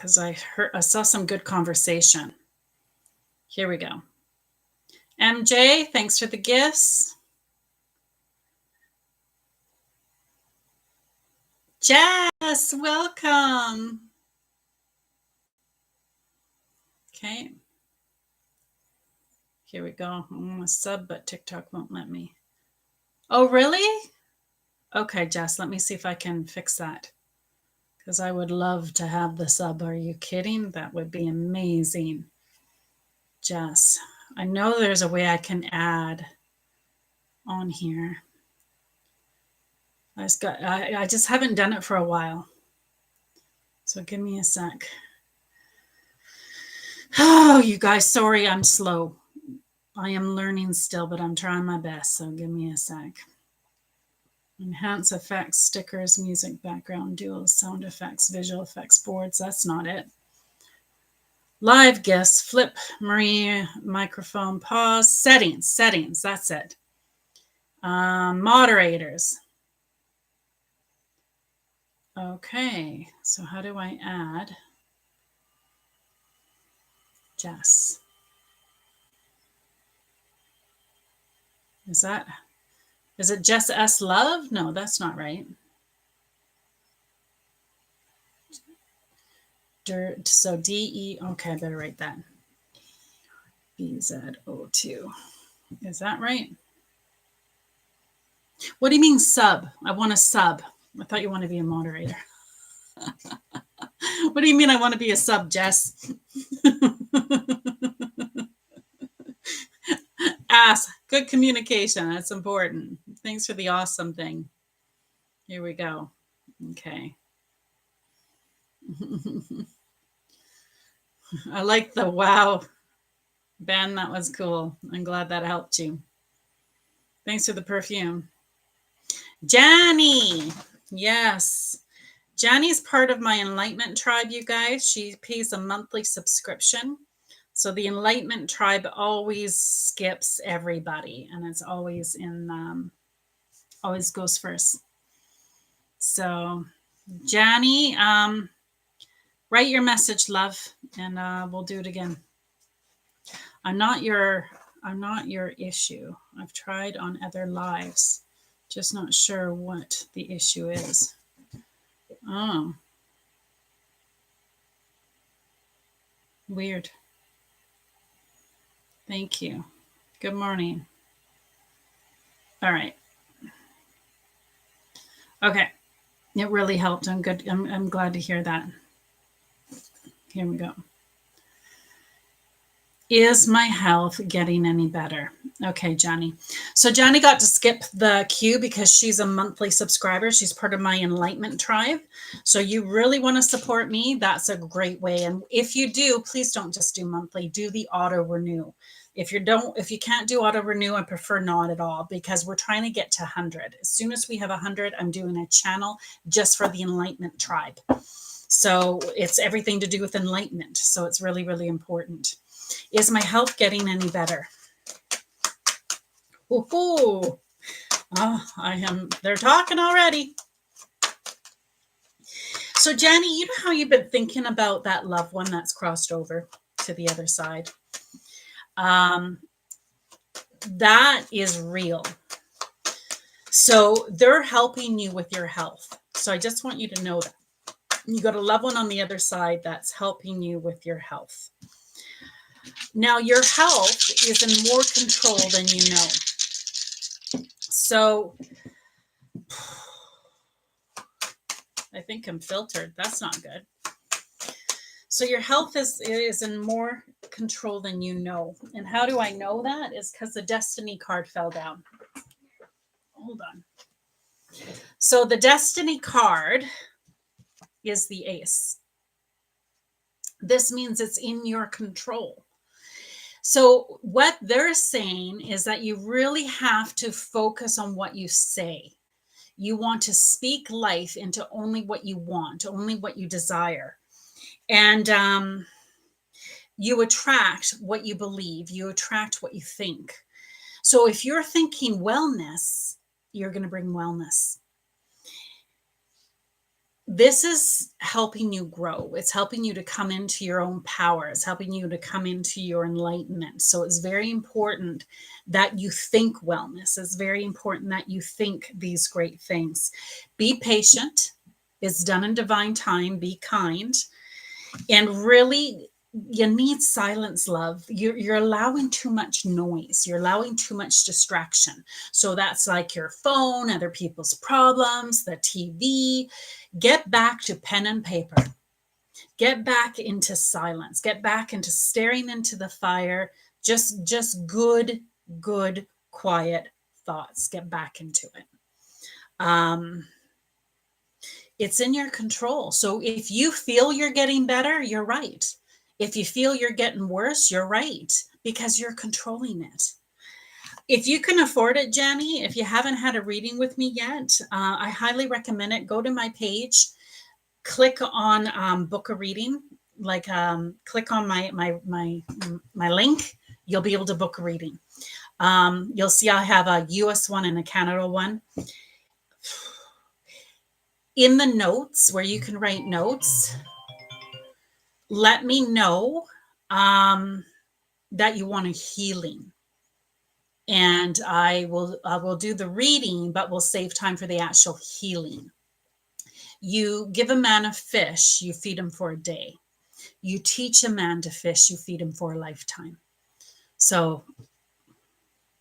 because I saw some good conversation. Here we go. MJ, thanks for the gifts. Jess, welcome. Okay. Here we go. I want to sub, but TikTok won't let me. Oh, really? Okay, Jess, let me see if I can fix that. Because I would love to have the sub. Are you kidding? That would be amazing. Jess, I know there's a way I can add on here. I just haven't done it for a while. So give me a sec. Oh, you guys, sorry I'm slow. I am learning still, but I'm trying my best. So give me a sec. Enhance effects, stickers, music, background, duals, sound effects, visual effects, boards. That's not it. Live guests, flip, Marie, microphone, pause, settings. That's it. Moderators. Okay, so how do I add Jess? Is it Jess S. Love? No, that's not right. Dirt, so DE, okay, I better write that. BZO2. Is that right? What do you mean sub? I want a sub. I thought you want to be a moderator. What do you mean I want to be a sub, Jess? Ask. Good communication. That's important. Thanks for the awesome thing. Here we go. Okay. I like the wow. Ben, that was cool. I'm glad that helped you. Thanks for the perfume. Jani. Yes. Jani's part of my Enlightenment tribe, you guys. She pays a monthly subscription. So the Enlightenment tribe always skips everybody, and it's always always goes first. So, Jani, write your message, love, and we'll do it again. I'm not your issue. I've tried on other lives, just not sure what the issue is. Oh, weird. Thank you. Good morning. All right. Okay. It really helped. I'm good. I'm glad to hear that. Here we go. Is my health getting any better? Okay, Johnny. So Johnny got to skip the queue because she's a monthly subscriber. She's part of my Enlightenment tribe. So you really want to support me? That's a great way. And if you do, please don't just do monthly. Do the auto renew. If you can't do auto renew, I prefer not at all, because we're trying to get to 100. As soon as we have 100, I'm doing a channel just for the Enlightenment tribe. So it's everything to do with enlightenment. So it's really, really important. Is my health getting any better? Oh, they're talking already. So Jenny, you know how you've been thinking about that loved one that's crossed over to the other side? That is real. So they're helping you with your health. So I just want you to know that. You got a loved one on the other side that's helping you with your health. Now, your health is in more control than you know. So I think I'm filtered. That's not good. So your health is in more control than you know. And how do I know that? Is because the destiny card fell down. Hold on. So the destiny card is the ace. This means it's in your control. So what they're saying is that you really have to focus on what you say. You want to speak life into only what you want, only what you desire. And you attract what you believe. You attract what you think. So if you're thinking wellness, you're going to bring wellness. this is helping you grow. It's helping you to come into your own power. It's helping you to come into your enlightenment. So it's very important that you think wellness. It's very important that you think these great things. Be patient. It's done in divine time. Be kind. And really, you need silence, love. You're allowing too much noise. You're allowing too much distraction. So that's like your phone, other people's problems, the TV. Get back to pen and paper. Get back into silence. Get back into staring into the fire. Just good, quiet thoughts. Get back into it. It's in your control. So if you feel you're getting better, you're right. If you feel you're getting worse, you're right, because you're controlling it. If you can afford it, Jenny, if you haven't had a reading with me yet, I highly recommend it. Go to my page, click on book a reading, like click on my link. You'll be able to book a reading. You'll see I have a US one and a Canada one. In the notes where you can write notes, let me know that you want a healing. And I will do the reading, but we'll save time for the actual healing. You give a man a fish, you feed him for a day. You teach a man to fish, you feed him for a lifetime. So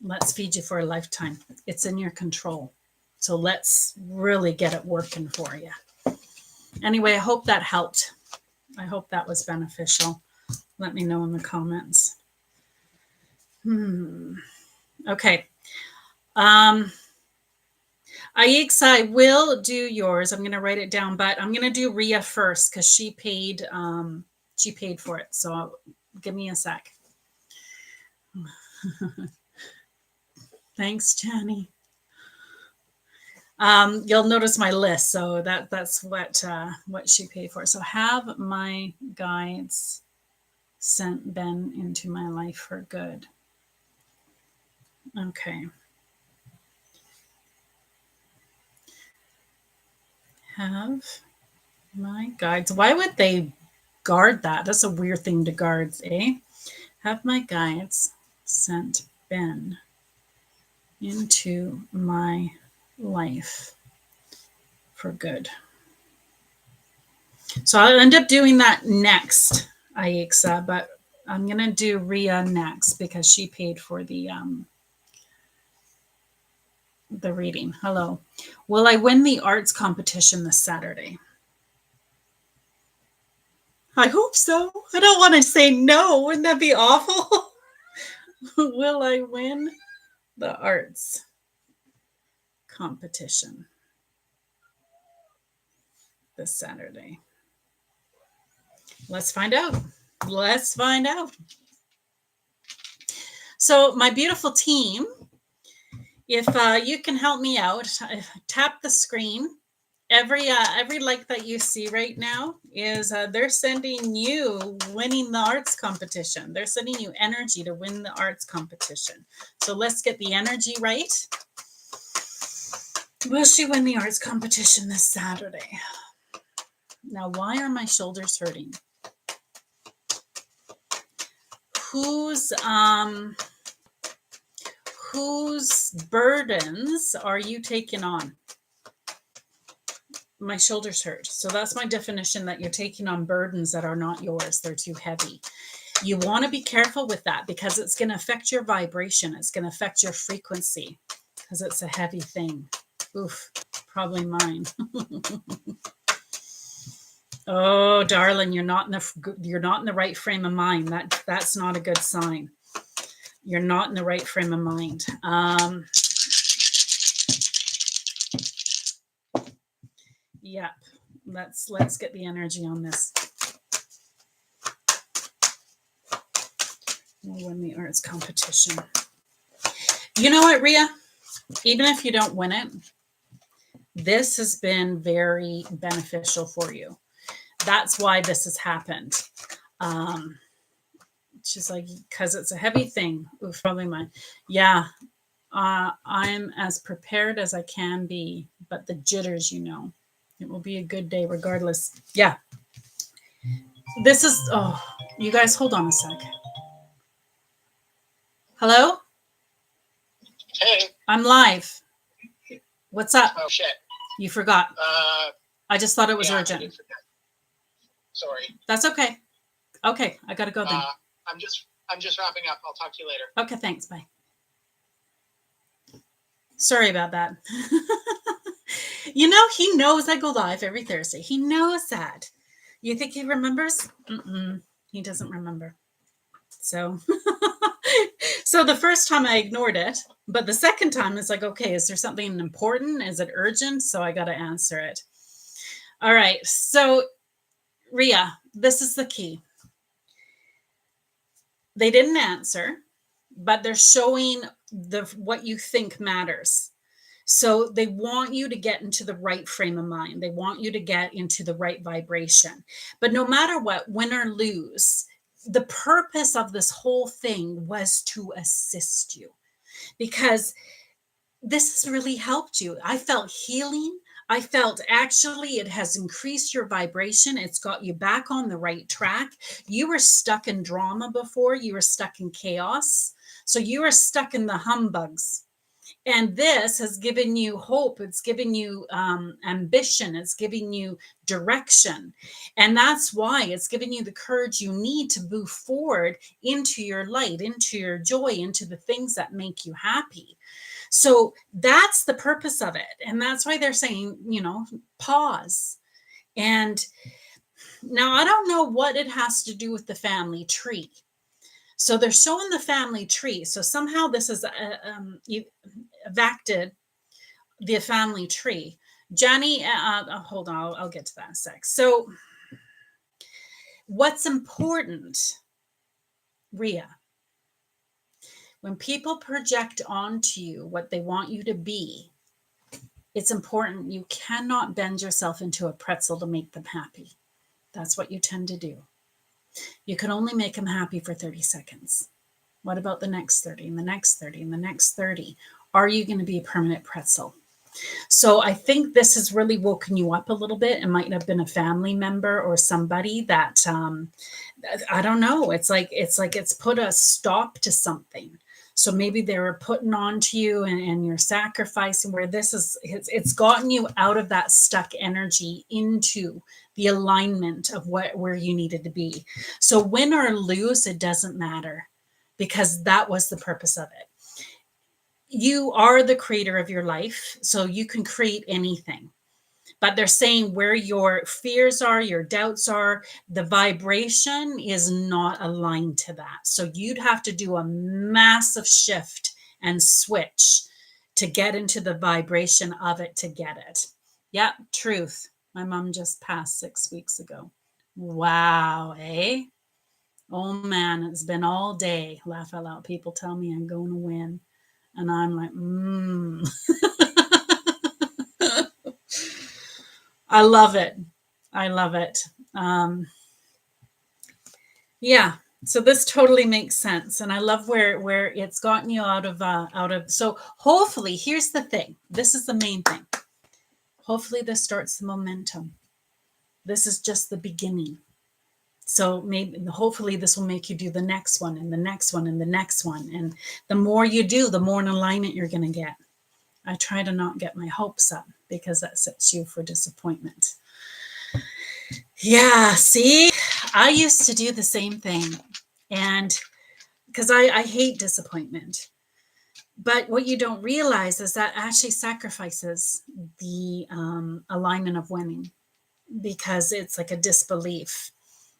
let's feed you for a lifetime. It's in your control. So let's really get it working for you. Anyway, I hope that helped. I hope that was beneficial. Let me know in the comments. Okay. Aixa, I will do yours. I'm going to write it down, but I'm going to do Ria first because she paid for it. So give me a sec. Thanks, Jenny. You'll notice my list. So that's what she paid for. So have my guides sent Ben into my life for good. Okay. Have my guides. Why would they guard that? That's a weird thing to guard, eh? Have my guides sent Ben into my life for good. So I'll end up doing that next, Aixa, but I'm going to do Ria next because she paid for the reading. Hello. Will I win the arts competition this Saturday? I hope so. I don't want to say no. Wouldn't that be awful? Will I win the arts competition this Saturday? Let's find out. Let's find out. So my beautiful team, if you can help me out, tap the screen. Every like that you see right now is they're sending you winning the arts competition. They're sending you energy to win the arts competition. So let's get the energy right. Will she win the arts competition this Saturday? Now, why are my shoulders hurting? Whose burdens are you taking on? My shoulders hurt. So that's my definition, that you're taking on burdens that are not yours. They're too heavy. You want to be careful with that because it's going to affect your vibration. It's going to affect your frequency because it's a heavy thing. Oof, probably mine. Oh, darling, you're not in the right frame of mind. That's not a good sign. You're not in the right frame of mind. Yep. Let's get the energy on this. We'll win the arts competition. You know what, Ria? Even if you don't win it, this has been very beneficial for you. That's why this has happened. She's like, because it's a heavy thing. Oof, probably mine. Yeah. I'm as prepared as I can be, but the jitters, It will be a good day regardless. Yeah. This is, oh, you guys hold on a sec. Hello? Hey. I'm live. What's up? Oh, shit. You forgot. I just thought it was urgent. Sorry. That's okay. Okay, I gotta go then. I'm just wrapping up. I'll talk to you later. Okay, thanks. Bye. Sorry about that. You know, he knows I go live every Thursday. He knows that. You think he remembers? He doesn't remember. So, so the first time I ignored it, but the second time it's like, okay, is there something important? Is it urgent? So I got to answer it. All right. So, Ria, this is the key. They didn't answer, but they're showing what you think matters. So they want you to get into the right frame of mind. They want you to get into the right vibration. But no matter what, win or lose, the purpose of this whole thing was to assist you, because this has really helped you. I felt healing. I felt actually it has increased your vibration. It's got you back on the right track. You were stuck in drama before. You were stuck in chaos. So you were stuck in the humbugs. And this has given you hope. It's given you ambition. It's giving you direction. And that's why it's giving you the courage you need to move forward into your light, into your joy, into the things that make you happy. So that's the purpose of it. And that's why they're saying, you know, pause. And now I don't know what it has to do with the family tree. So they're showing the family tree. So somehow this is evacted the family tree. Johnny, hold on, I'll get to that in a sec. So what's important, Ria, when people project onto you what they want you to be, it's important. You cannot bend yourself into a pretzel to make them happy. That's what you tend to do. You can only make them happy for 30 seconds. What about the next 30 and the next 30 and the next 30? Are you going to be a permanent pretzel? So I think this has really woken you up a little bit. It might have been a family member or somebody that I don't know. It's like it's put a stop to something. So maybe they were putting on to you and you're sacrificing, where this is, it's gotten you out of that stuck energy into the alignment of where you needed to be. So win or lose, it doesn't matter, because that was the purpose of it. You are the creator of your life, so you can create anything. But they're saying where your fears are, your doubts are, the vibration is not aligned to that. So you'd have to do a massive shift and switch to get into the vibration of it to get it. Yeah, truth. My mom just passed 6 weeks ago. Wow, eh? Oh man, it's been all day. Laugh out loud. People tell me I'm going to win. And I'm like, I love it. I love it. Yeah. So this totally makes sense. And I love where it's gotten you out of, so hopefully, here's the thing. This is the main thing. Hopefully this starts the momentum. This is just the beginning. So maybe, hopefully this will make you do the next one and the next one and the next one. And the more you do, the more in alignment you're going to get. I try to not get my hopes up, because that sets you for disappointment. Yeah, see, I used to do the same thing. And because I hate disappointment. But what you don't realize is that actually sacrifices the alignment of winning, because it's like a disbelief.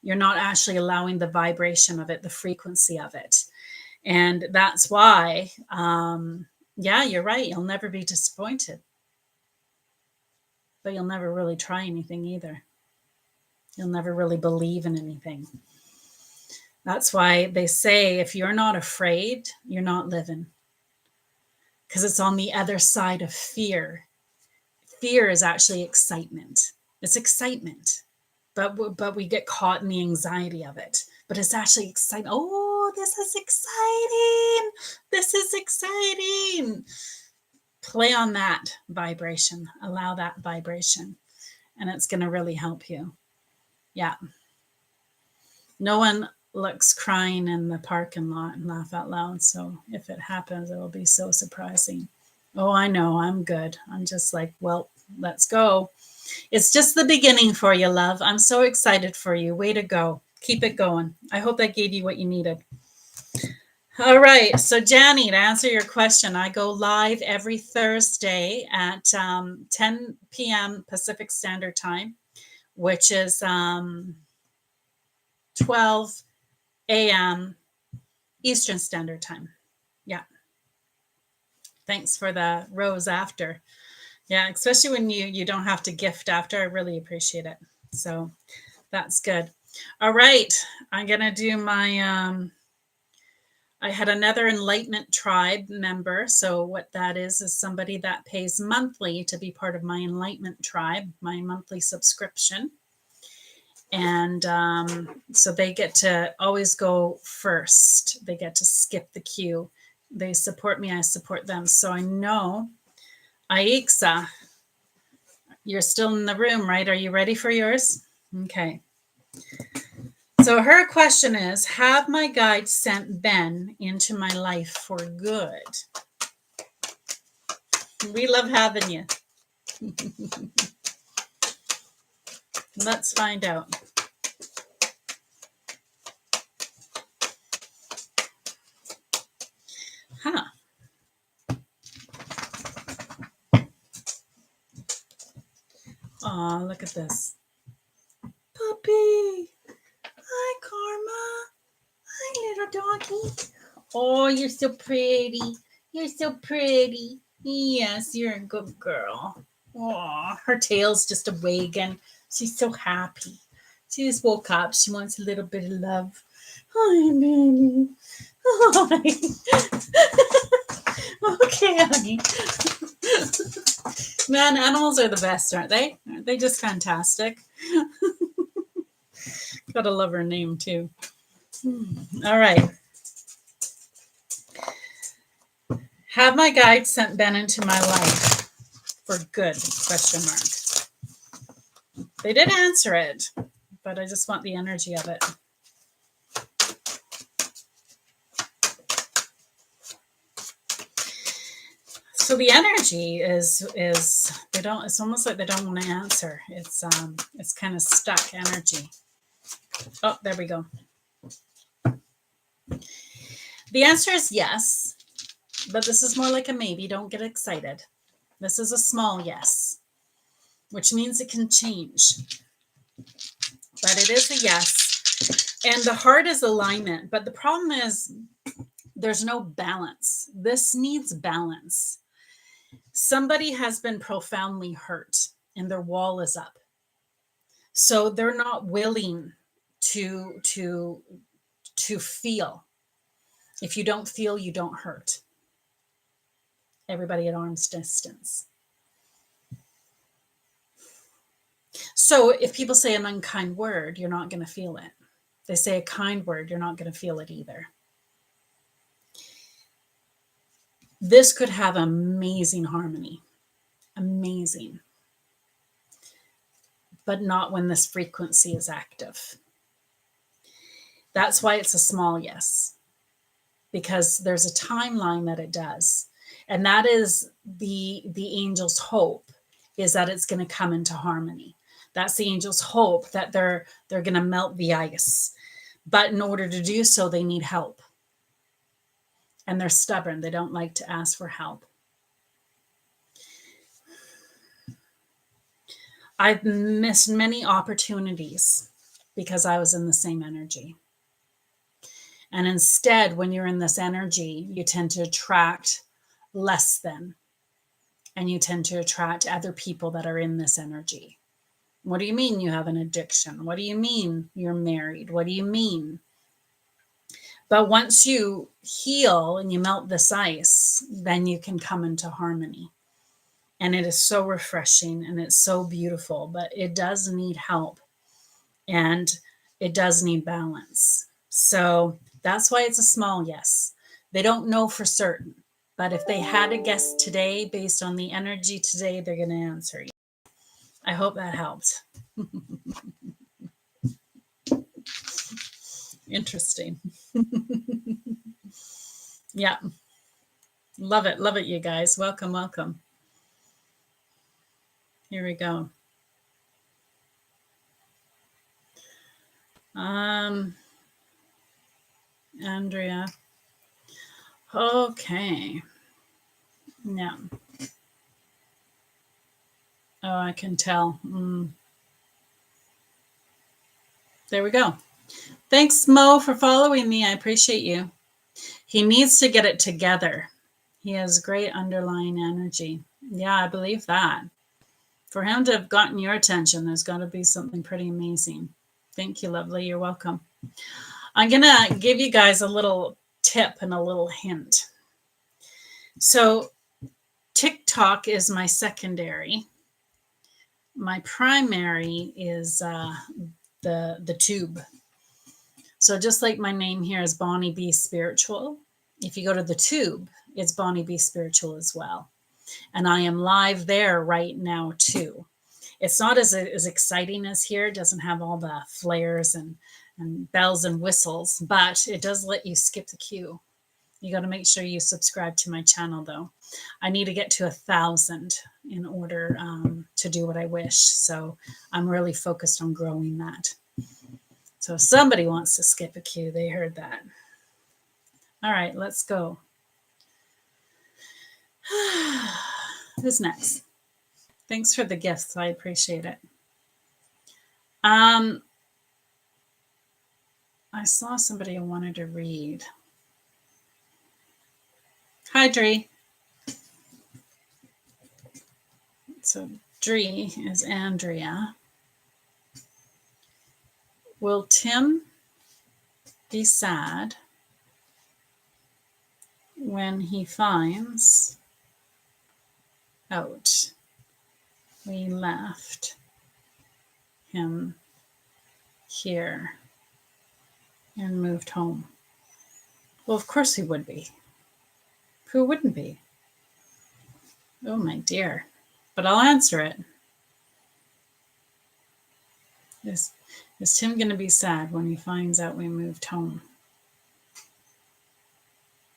You're not actually allowing the vibration of it, the frequency of it. And that's why, yeah, you're right. You'll never be disappointed. But you'll never really try anything either. You'll never really believe in anything. That's why they say if you're not afraid, you're not living. Because it's on the other side of fear. Fear is actually excitement. It's excitement. But we get caught in the anxiety of it. But it's actually exciting. Oh, this is exciting. This is exciting. Play on that vibration. Allow that vibration. and it's going to really help you. Yeah. No one looks crying in the parking lot and laugh out loud. So if it happens, it will be so surprising. Oh, I know. I'm good. I'm just like, well, let's go. It's just the beginning for you, love. I'm so excited for you. Way to go. Keep it going. I hope that gave you what you needed. All right. So, Janny, to answer your question, I go live every Thursday at 10 p.m. Pacific Standard Time, which is 12 a.m. Eastern Standard Time. Yeah. Thanks for the rose after. Yeah, especially when you don't have to gift after. I really appreciate it. So that's good. All right. I'm going to do my I had another Enlightenment Tribe member. So what that is somebody that pays monthly to be part of my Enlightenment Tribe, my monthly subscription. And so they get to always go first. They get to skip the queue. They support me. I support them. So I know, Aixa, you're still in the room, right? Are you ready for yours? Okay. So her question is, have my guides sent Ben into my life for good? We love having you. Let's find out. Huh. Oh, look at this. Puppy. Hi, Karma. Hi, little doggy. Oh, you're so pretty. You're so pretty. Yes, you're a good girl. Oh, her tail's just a wagging. She's so happy. She just woke up. She wants a little bit of love. Hi, baby. Hi. Okay, honey. Man, animals are the best, aren't they? Aren't they just fantastic? Gotta love her name, too. All right. Have my guide sent Ben into my life for good? Question mark. They did answer it, but I just want the energy of it. So the energy is they don't. It's almost like they don't want to answer. It's kind of stuck energy. Oh, there we go. The answer is yes, but this is more like a maybe. Don't get excited. This is a small yes, which means it can change. But it is a yes. And the heart is alignment. But the problem is there's no balance. This needs balance. Somebody has been profoundly hurt and their wall is up. So they're not willing to feel. If you don't feel, you don't hurt. Everybody at arm's distance. So if people say an unkind word, you're not going to feel it. They say a kind word, you're not going to feel it either. This could have amazing harmony. Amazing. But not when this frequency is active. That's why it's a small yes. Because there's a timeline that it does. And that is the angel's hope, is that it's going to come into harmony. That's the angel's hope, that they're going to melt the ice. But in order to do so, they need help. And they're stubborn. They don't like to ask for help. I've missed many opportunities because I was in the same energy. And instead, when you're in this energy, you tend to attract less than. And you tend to attract other people that are in this energy. What do you mean you have an addiction? What do you mean you're married? What do you mean? But once you heal and you melt this ice, then you can come into harmony. And it is so refreshing and it's so beautiful, but it does need help and it does need balance. So that's why it's a small yes. They don't know for certain, but if they had a guess today based on the energy today, they're going to answer you. I hope that helped. Interesting. Yeah. Love it, you guys. Welcome, welcome. Here we go. Andrea. Okay. Yeah. Oh, I can tell. There we go. Thanks, Mo, for following me. I appreciate you. He needs to get it together. He has great underlying energy. Yeah, I believe that. For him to have gotten your attention, there's got to be something pretty amazing. Thank you, lovely. You're welcome. I'm going to give you guys a little tip and a little hint. So TikTok is my secondary. My primary is the tube. So just like my name here is Bonnie B Spiritual, if you go to the tube, it's Bonnie B Spiritual as well. And I am live there right now too. It's not as exciting as here. It doesn't have all the flares and bells and whistles, but it does let you skip the queue. You got to make sure you subscribe to my channel though. I need to get to 1,000 in order to do what I wish. So I'm really focused on growing that. So if somebody wants to skip a queue, they heard that. All right, let's go. Who's next? Thanks for the gifts. I appreciate it. I saw somebody I wanted to read. Hi, Dree. So Dree is Andrea. Will Tim be sad when he finds out we left him here and moved home? Well, of course he would be. Who wouldn't be? Oh, my dear. But I'll answer it. Is Tim going to be sad when he finds out we moved home?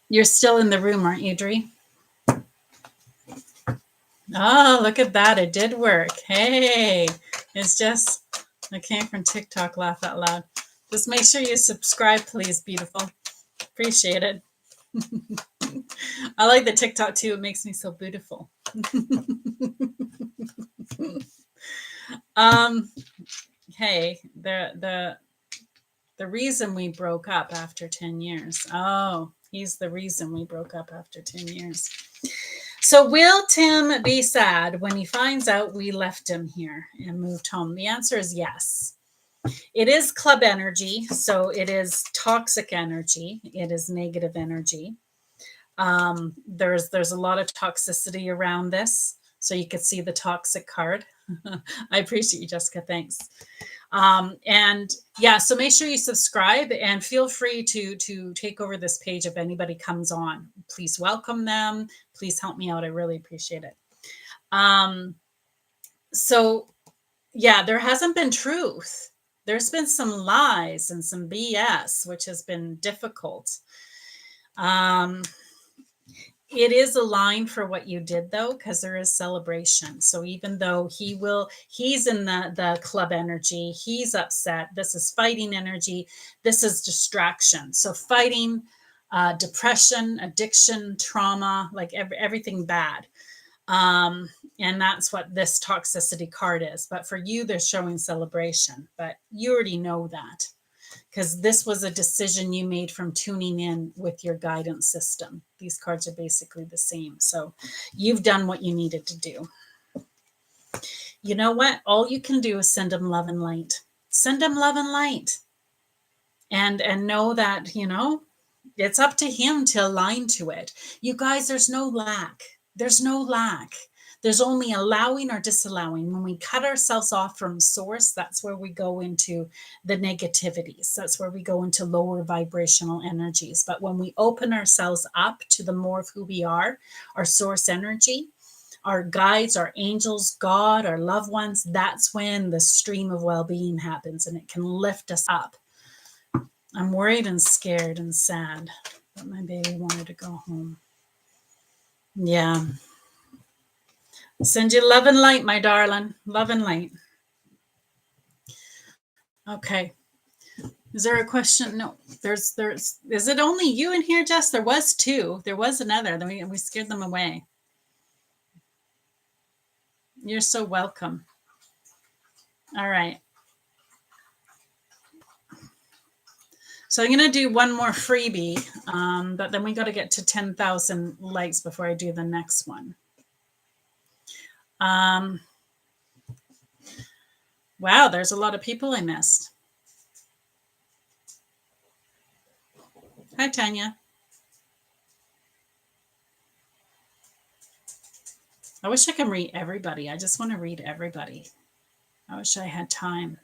You're still in the room, aren't you, Dree? Oh, look at that. It did work. Hey, it's just, I came from TikTok, laugh out loud. Just make sure you subscribe, please, beautiful. Appreciate it. I like the TikTok too. It makes me so beautiful. Hey, the reason we broke up after 10 years. Oh, he's the reason we broke up after 10 years. So will Tim be sad when he finds out we left him here and moved home? The answer is yes. It is club energy, so it is toxic energy. It is negative energy. There's a lot of toxicity around this. So you could see the toxic card. I appreciate you, Jessica. Thanks. And yeah, so make sure you subscribe and feel free to take over this page if anybody comes on. Please welcome them. Please help me out. I really appreciate it. So yeah, there hasn't been truth. There's been some lies and some BS, which has been difficult. It is a line for what you did though, because there is celebration. So even though he's in the club energy, he's upset. This is fighting energy. This is distraction. So fighting, depression, addiction, trauma, like everything bad. And that's what this toxicity card is. But for you, they're showing celebration, but you already know that because this was a decision you made from tuning in with your guidance system. These cards are basically the same. So you've done what you needed to do. You know what? All you can do is send them love and light. Send them love and light. And know that, you know, it's up to him to align to it. You guys, there's no lack. There's no lack. There's only allowing or disallowing. When we cut ourselves off from source, that's where we go into the negativities. That's where we go into lower vibrational energies. But when we open ourselves up to the more of who we are, our source energy, our guides, our angels, God, our loved ones, that's when the stream of well-being happens and it can lift us up. I'm worried and scared and sad that my baby wanted to go home. Yeah. Send you love and light, my darling. Love and light. Okay. Is there a question? No, there's, is it only you in here, Jess? There was two. There was another. Then we scared them away. You're so welcome. All right. So I'm going to do one more freebie, but then we got to get to 10,000 likes before I do the next one. Wow, there's a lot of people I missed. Hi, Tanya. I wish I could read everybody. I just want to read everybody. I wish I had time.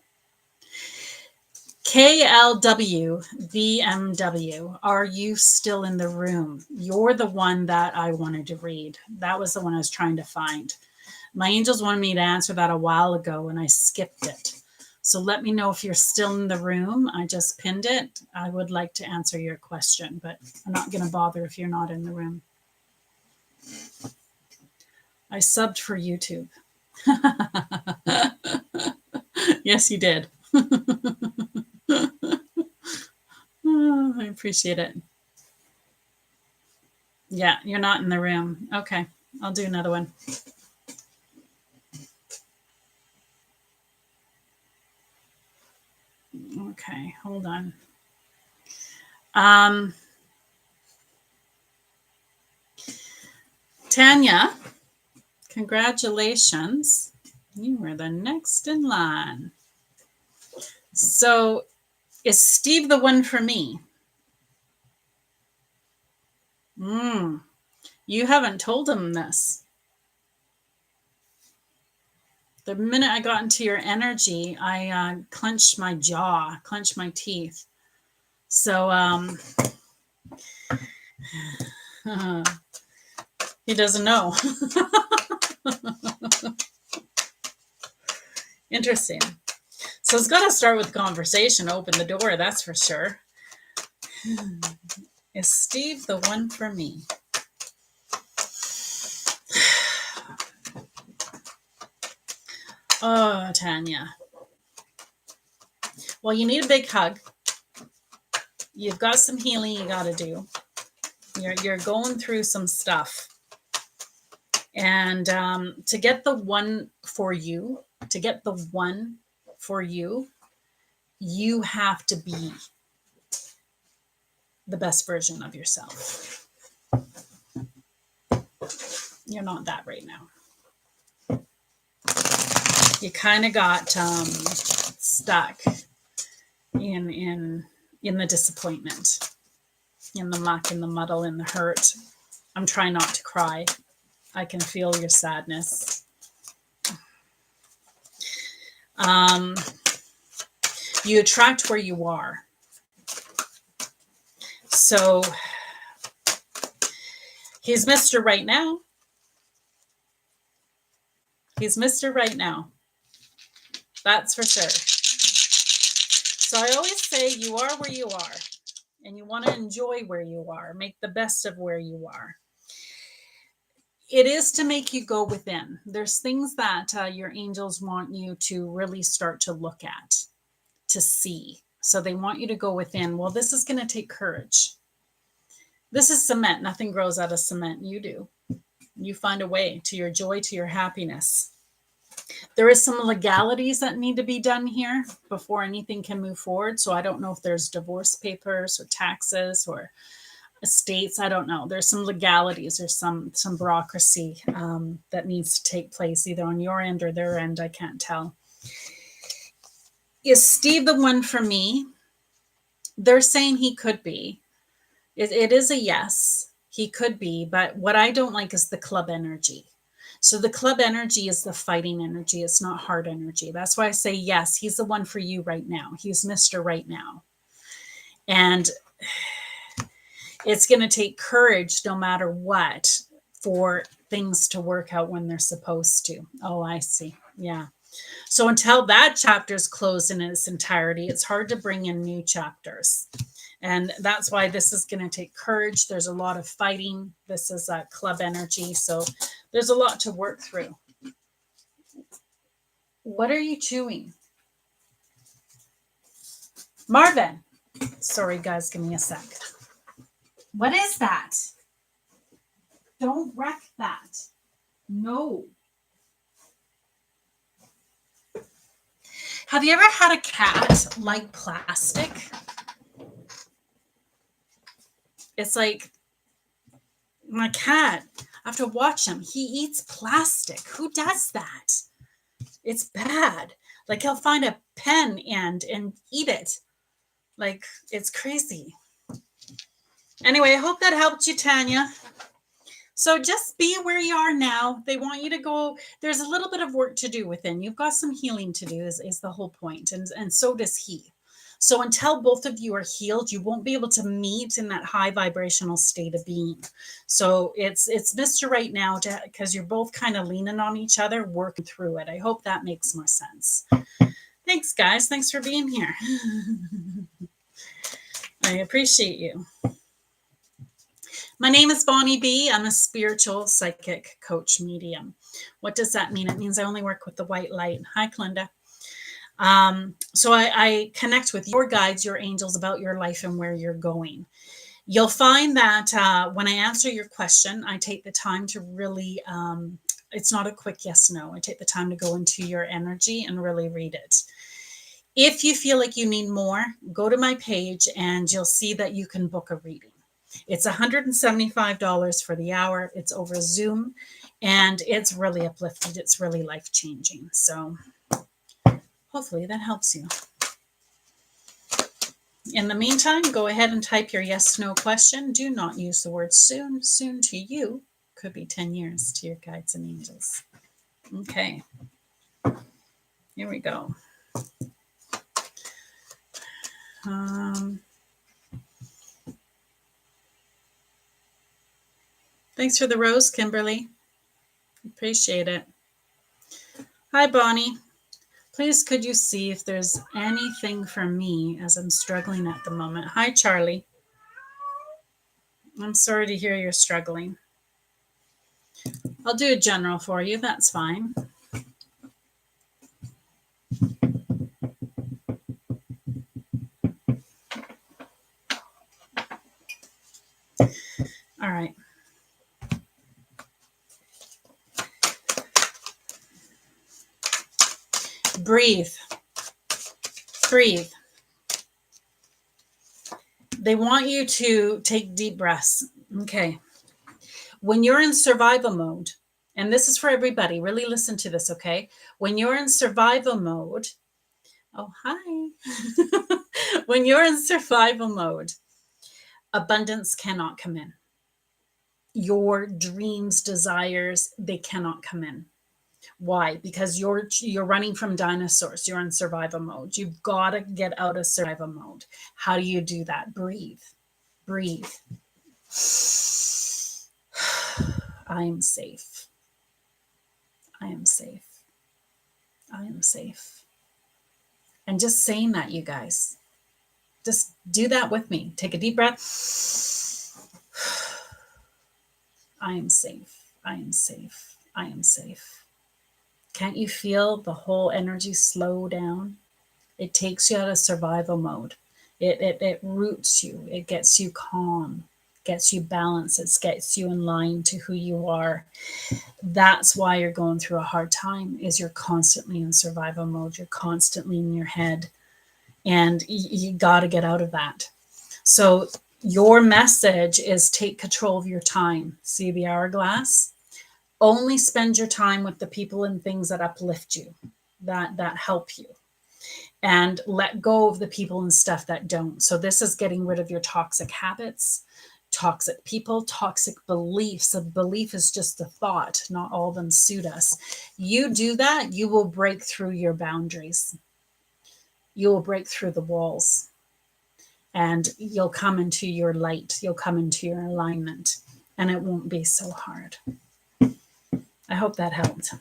KLW VMW, are you still in the room? You're the one that I wanted to read. That was the one I was trying to find. My angels wanted me to answer that a while ago and I skipped it. So let me know if you're still in the room. I just pinned it. I would like to answer your question, but I'm not going to bother if you're not in the room. I subbed for YouTube. Yes, you did. Oh, I appreciate it. Yeah, you're not in the room. Okay, I'll do another one. Okay, hold on. Tanya, congratulations. You were the next in line. So is Steve the one for me? You haven't told him this. The minute I got into your energy, I clenched my jaw, clenched my teeth. So he doesn't know. Interesting. So it's got to start with conversation, open the door, that's for sure. Is Steve the one for me? Oh, Tanya. Well, you need a big hug. You've got some healing you got to do. You're going through some stuff. And to get the one for you, you have to be the best version of yourself. You're not that right now. You kind of got stuck in the disappointment, in the muck, in the muddle, in the hurt. I'm trying not to cry. I can feel your sadness. You attract where you are. So he's Mr. Right Now. He's Mr. Right Now. That's for sure. So I always say you are where you are, and you want to enjoy where you are. Make the best of where you are. It is to make you go within. There's things that your angels want you to really start to look at, to see. So they want you to go within. Well, this is going to take courage. This is cement. Nothing grows out of cement. You do. You find a way to your joy, to your happiness. There is some legalities that need to be done here before anything can move forward. So I don't know if there's divorce papers or taxes or estates. I don't know. There's some legalities or some bureaucracy that needs to take place either on your end or their end. I can't tell. Is Steve the one for me? They're saying he could be. It is a yes. He could be. But what I don't like is the club energy. So the club energy is the fighting energy. It's not heart energy. That's why I say yes. He's the one for you right now. He's Mr. Right Now. And it's going to take courage no matter what for things to work out when they're supposed to. Oh, I see. Yeah. So until that chapter is closed in its entirety, it's hard to bring in new chapters. And that's why this is going to take courage. There's a lot of fighting. This is a club energy. So there's a lot to work through. What are you chewing? Marvin. Sorry, guys. Give me a sec. What is that? Don't wreck that. No. Have you ever had a cat like plastic? It's like my cat, I have to watch him. He eats plastic. Who does that? It's bad. Like he'll find a pen and eat it. Like it's crazy. Anyway, I hope that helped you, Tanya. So just be where you are now. They want you to go. There's a little bit of work to do within. You've got some healing to do is the whole point. And so does he. So until both of you are healed, you won't be able to meet in that high vibrational state of being. So it's Mr. Right now, because you're both kind of leaning on each other, working through it. I hope that makes more sense. Thanks, guys. Thanks for being here. I appreciate you. My name is Bonnie B. I'm a spiritual psychic coach medium. What does that mean? It means I only work with the white light. Hi, Clinda. So I connect with your guides, your angels about your life and where you're going. You'll find that when I answer your question, I take the time to really, it's not a quick yes, no. I take the time to go into your energy and really read it. If you feel like you need more, go to my page and you'll see that you can book a reading. It's $175 for the hour. It's over Zoom and it's really uplifting. It's really life-changing. So hopefully that helps you. In the meantime, go ahead and type your yes, no question. Do not use the word soon. Soon to you could be 10 years to your guides and angels. Okay. Here we go. Thanks for the rose, Kimberly. Appreciate it. Hi, Bonnie. Please, could you see if there's anything for me as I'm struggling at the moment? Hi, Charlie. I'm sorry to hear you're struggling. I'll do a general for you. That's fine. All right. Breathe. Breathe. They want you to take deep breaths. Okay. When you're in survival mode, and this is for everybody, really listen to this, okay? When you're in survival mode, oh, hi. When you're in survival mode, abundance cannot come in. Your dreams, desires, they cannot come in. Why? Because you're running from dinosaurs. You're in survival mode. You've got to get out of survival mode. How do you do that? Breathe. Breathe. I am safe. I am safe. I am safe. And just saying that, you guys, just do that with me. Take a deep breath. I am safe. I am safe. I am safe. Can't you feel the whole energy slow down? It takes you out of survival mode. It roots you. It gets you calm, gets you balanced. It gets you in line to who you are. That's why you're going through a hard time, is you're constantly in survival mode. You're constantly in your head. And you got to get out of that. So your message is take control of your time. See the hourglass? Only spend your time with the people and things that uplift you, that help you. And let go of the people and stuff that don't. So this is getting rid of your toxic habits, toxic people, toxic beliefs. A belief is just a thought. Not all of them suit us. You do that, you will break through your boundaries. You will break through the walls. And you'll come into your light. You'll come into your alignment. And it won't be so hard. I hope that helped.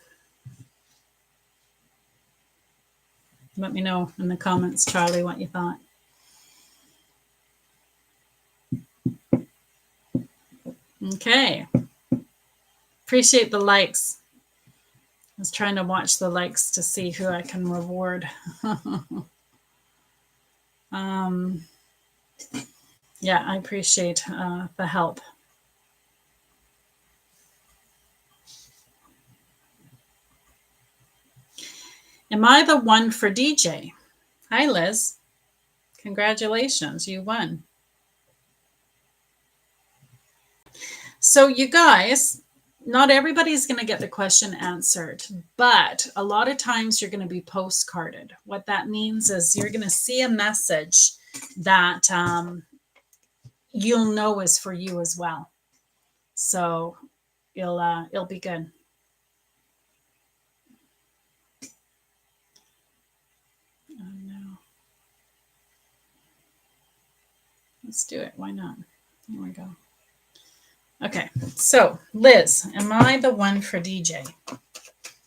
Let me know in the comments, Charlie, what you thought. Okay. Appreciate the likes. I was trying to watch the likes to see who I can reward. Yeah, I appreciate the help. Am I the one for DJ? Hi, Liz. Congratulations, you won. So, you guys, not everybody's going to get the question answered, but a lot of times you're going to be postcarded. What that means is you're going to see a message that you'll know is for you as well. So it'll be good. Oh no. Let's do it. Why not? Here we go. Okay. So Liz, am I the one for DJ?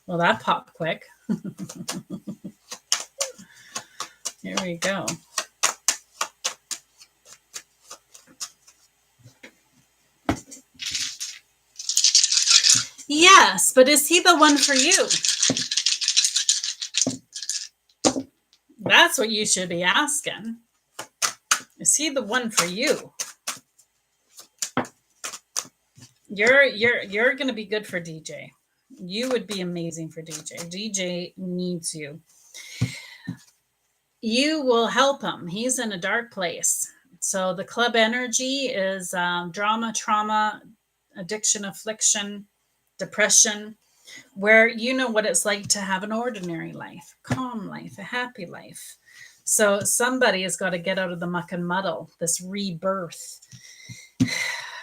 Well, that popped quick. Here we go. Yes, but is he the one for you? That's what you should be asking. Is he the one for you? You're going to be good for DJ. You would be amazing for DJ. DJ needs you. You will help him. He's in a dark place. So the club energy is drama, trauma, addiction, affliction, depression, where you know what it's like to have an ordinary life, calm life, a happy life. So somebody has got to get out of the muck and muddle, this rebirth.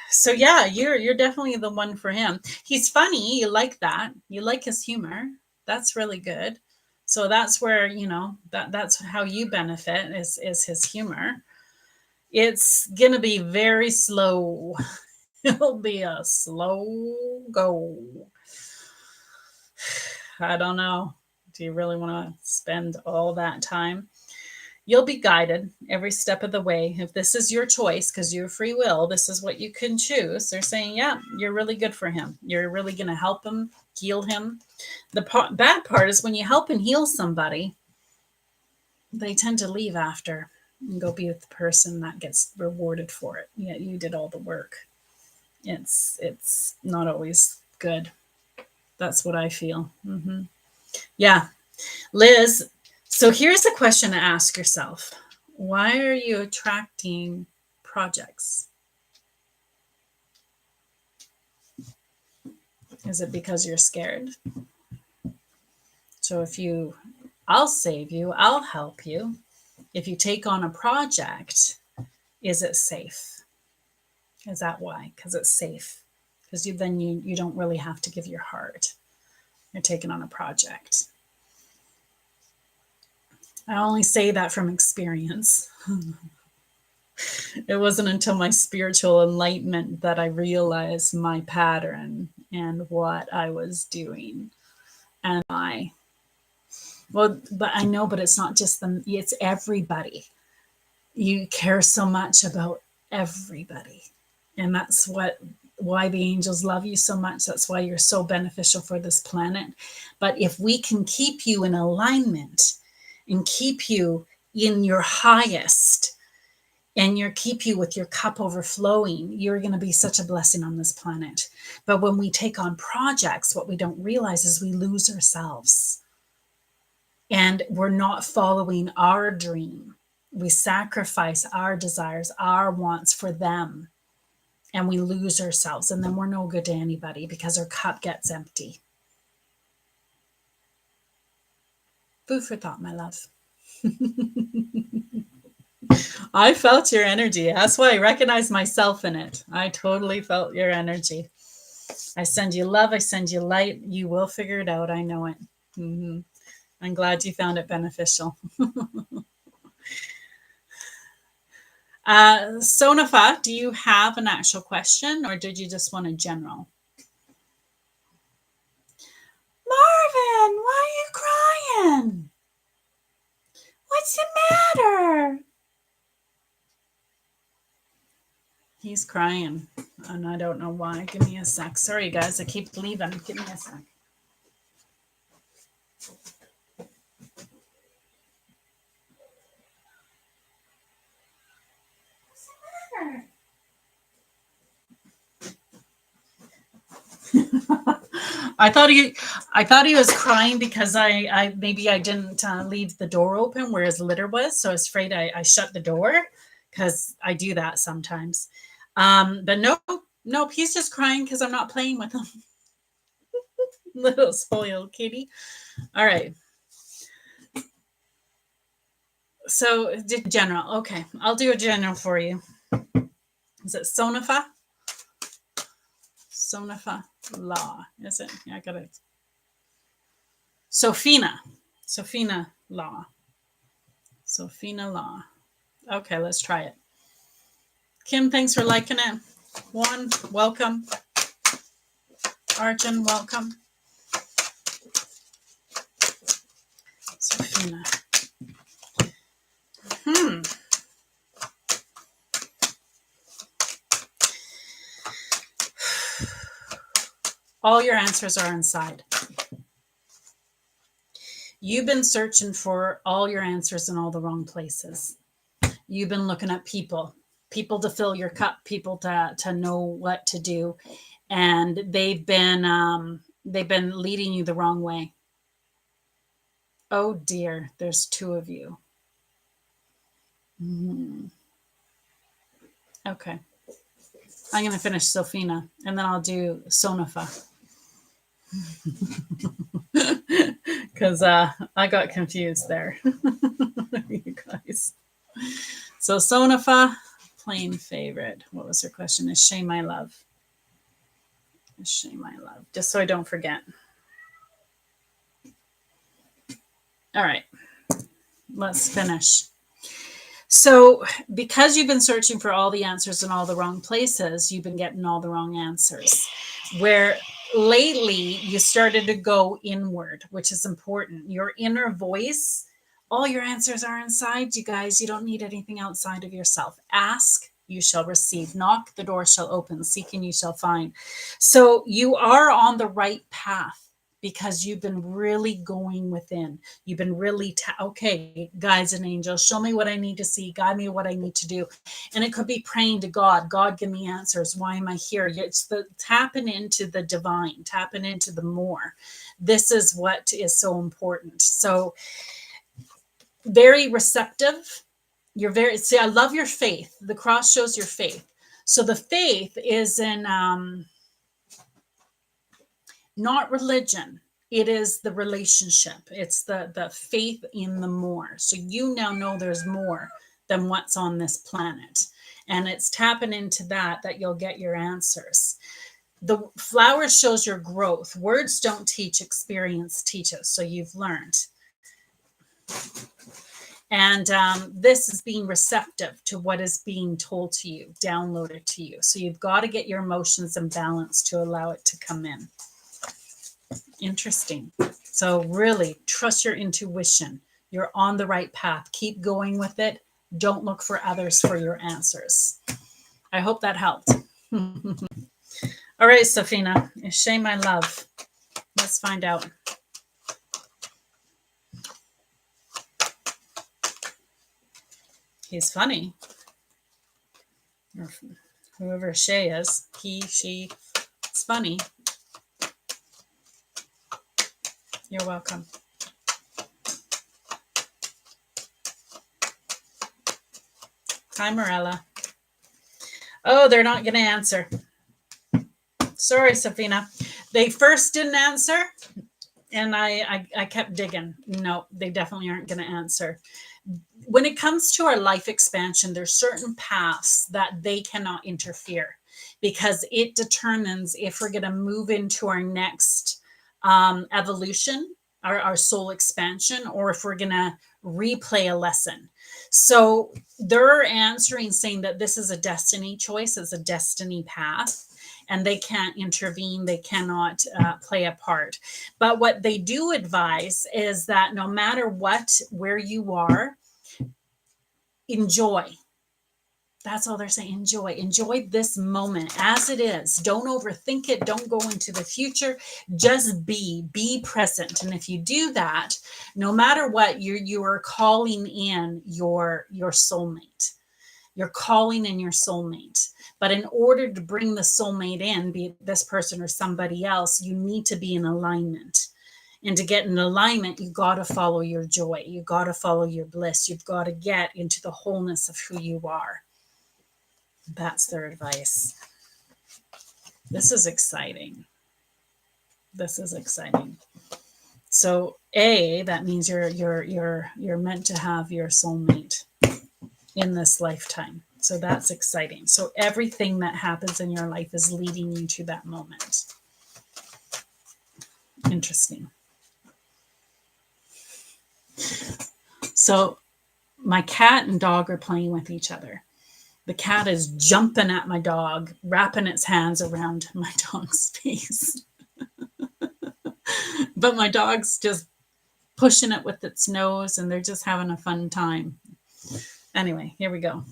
So yeah, you're definitely the one for him. He's funny. You like that. You like his humor. That's really good. So that's where, that's how you benefit is his humor. It's going to be very slow. It'll be a slow go. I don't know. Do you really want to spend all that time? You'll be guided every step of the way. If this is your choice, because you're free will, this is what you can choose. They're saying, yeah, you're really good for him. You're really going to help him, heal him. The bad part is when you help and heal somebody, they tend to leave after and go be with the person that gets rewarded for it. Yeah, you did all the work. It's not always good. That's what I feel. Mm-hmm. Yeah. Liz, so here's a question to ask yourself. Why are you attracting projects? Is it because you're scared? So I'll save you, I'll help you. If you take on a project, is it safe? Is that why? Because it's safe. Because then you don't really have to give your heart. You're taking on a project. I only say that from experience. It wasn't until my spiritual enlightenment that I realized my pattern and what I was doing. And but I know, but it's not just them, it's everybody. You care so much about everybody. And that's why the angels love you so much. That's why you're so beneficial for this planet. But if we can keep you in alignment and keep you in your highest and keep you with your cup overflowing, you're going to be such a blessing on this planet. But when we take on projects, what we don't realize is we lose ourselves and we're not following our dream. We sacrifice our desires, our wants for them, and we lose ourselves. And then we're no good to anybody because our cup gets empty. Food for thought, my love. I felt your energy. That's why I recognize myself in it. I totally felt your energy. I send you love. I send you light. You will figure it out. I know it. Mm-hmm. I'm glad you found it beneficial. Sonafa, do you have an actual question or did you just want a general? Why are you crying? What's the matter? He's crying, and I don't know why. Give me a sec. Sorry, guys. I keep leaving. Give me a sec. What's the matter? I thought he was crying because I maybe I didn't leave the door open where his litter was, so I was afraid I shut the door because I do that sometimes. But nope, he's just crying because I'm not playing with him. Little spoiled kitty. All right. So general. Okay, I'll do a general for you. Is it Sonafa? Sonafa Law, is it? Yeah, I got it. Sofina Law. Sofina Law. Okay, let's try it. Kim, thanks for liking it. Juan, welcome. Arjun, welcome. Sofina. All your answers are inside. You've been searching for all your answers in all the wrong places. You've been looking at people to fill your cup, people to know what to do, and they've been leading you the wrong way. Oh dear, there's two of you. Okay, I'm going to finish Sofina, and then I'll do Sonafa. Because I got confused there. You guys. So Sonafa, plain favorite. What was her question? Is Shay my love? Is Shay my love? Just so I don't forget. All right. Let's finish. So because you've been searching for all the answers in all the wrong places, you've been getting all the wrong answers. Where lately you started to go inward, which is important. Your inner voice, all your answers are inside, you guys. You don't need anything outside of yourself. Ask, you shall receive. Knock, the door shall open. Seek, and you shall find. So you are on the right path because you've been really going within. You've been really, okay, guides and angels, show me what I need to see. Guide me what I need to do. And it could be praying to God. God, give me answers. Why am I here? It's the tapping into the divine, tapping into the more. This is what is so important. So very receptive. You're very, see, I love your faith. The cross shows your faith. So the faith is in, not religion. It is the relationship. It's the faith in the more. So you now know there's more than what's on this planet. And it's tapping into that you'll get your answers. The flower shows your growth. Words don't teach, experience teaches. So you've learned. And this is being receptive to what is being told to you, downloaded to you. So you've got to get your emotions in balance to allow it to come in. Interesting. So really trust your intuition. You're on the right path. Keep going with it. Don't look for others for your answers. I hope that helped. All right, Sofina, is Shay my love? Let's find out. He's funny. Or whoever Shay is, he, she, it's funny. You're welcome. Hi, Morella. Oh, they're not going to answer. Sorry, Sofina. They first didn't answer, and I kept digging. No, they definitely aren't going to answer. When it comes to our life expansion, there's certain paths that they cannot interfere because it determines if we're going to move into our next evolution, our soul expansion, or if we're going to replay a lesson. So they're answering saying that this is a destiny choice, it's a destiny path. and they can't intervene. They cannot play a part. But what they do advise is that no matter what, where you are, enjoy. That's all they're saying. Enjoy this moment as it is. Don't overthink it. Don't go into the future. Just be present. And if you do that, no matter what, you are calling in your soulmate. You're calling in your soulmate. But in order to bring the soulmate in, be it this person or somebody else, you need to be in alignment. And to get in alignment, you got to follow your joy. You got to follow your bliss. You've got to get into the wholeness of who you are. That's their advice. This is exciting. This is exciting. So that means you're meant to have your soulmate in this lifetime. So that's exciting. So everything that happens in your life is leading you to that moment. Interesting. So my cat and dog are playing with each other. The cat is jumping at my dog, wrapping its hands around my dog's face. But my dog's just pushing it with its nose, and they're just having a fun time. Anyway, here we go.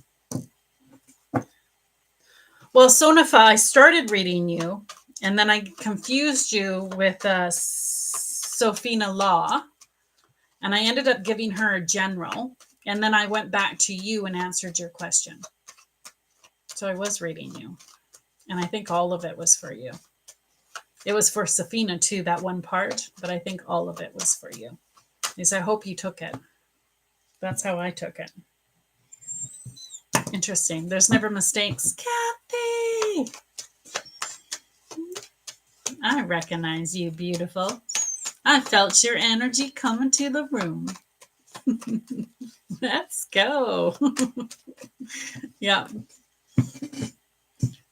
Well, Sonafa, I started reading you, and then I confused you with Sophina Law, and I ended up giving her a general, and then I went back to you and answered your question. So I was reading you, and I think all of it was for you. It was for Safina too, that one part, but I think all of it was for you. Because I hope you took it. That's how I took it. Interesting. There's never mistakes. Kathy! I recognize you, beautiful. I felt your energy coming to the room. Let's go. Yeah.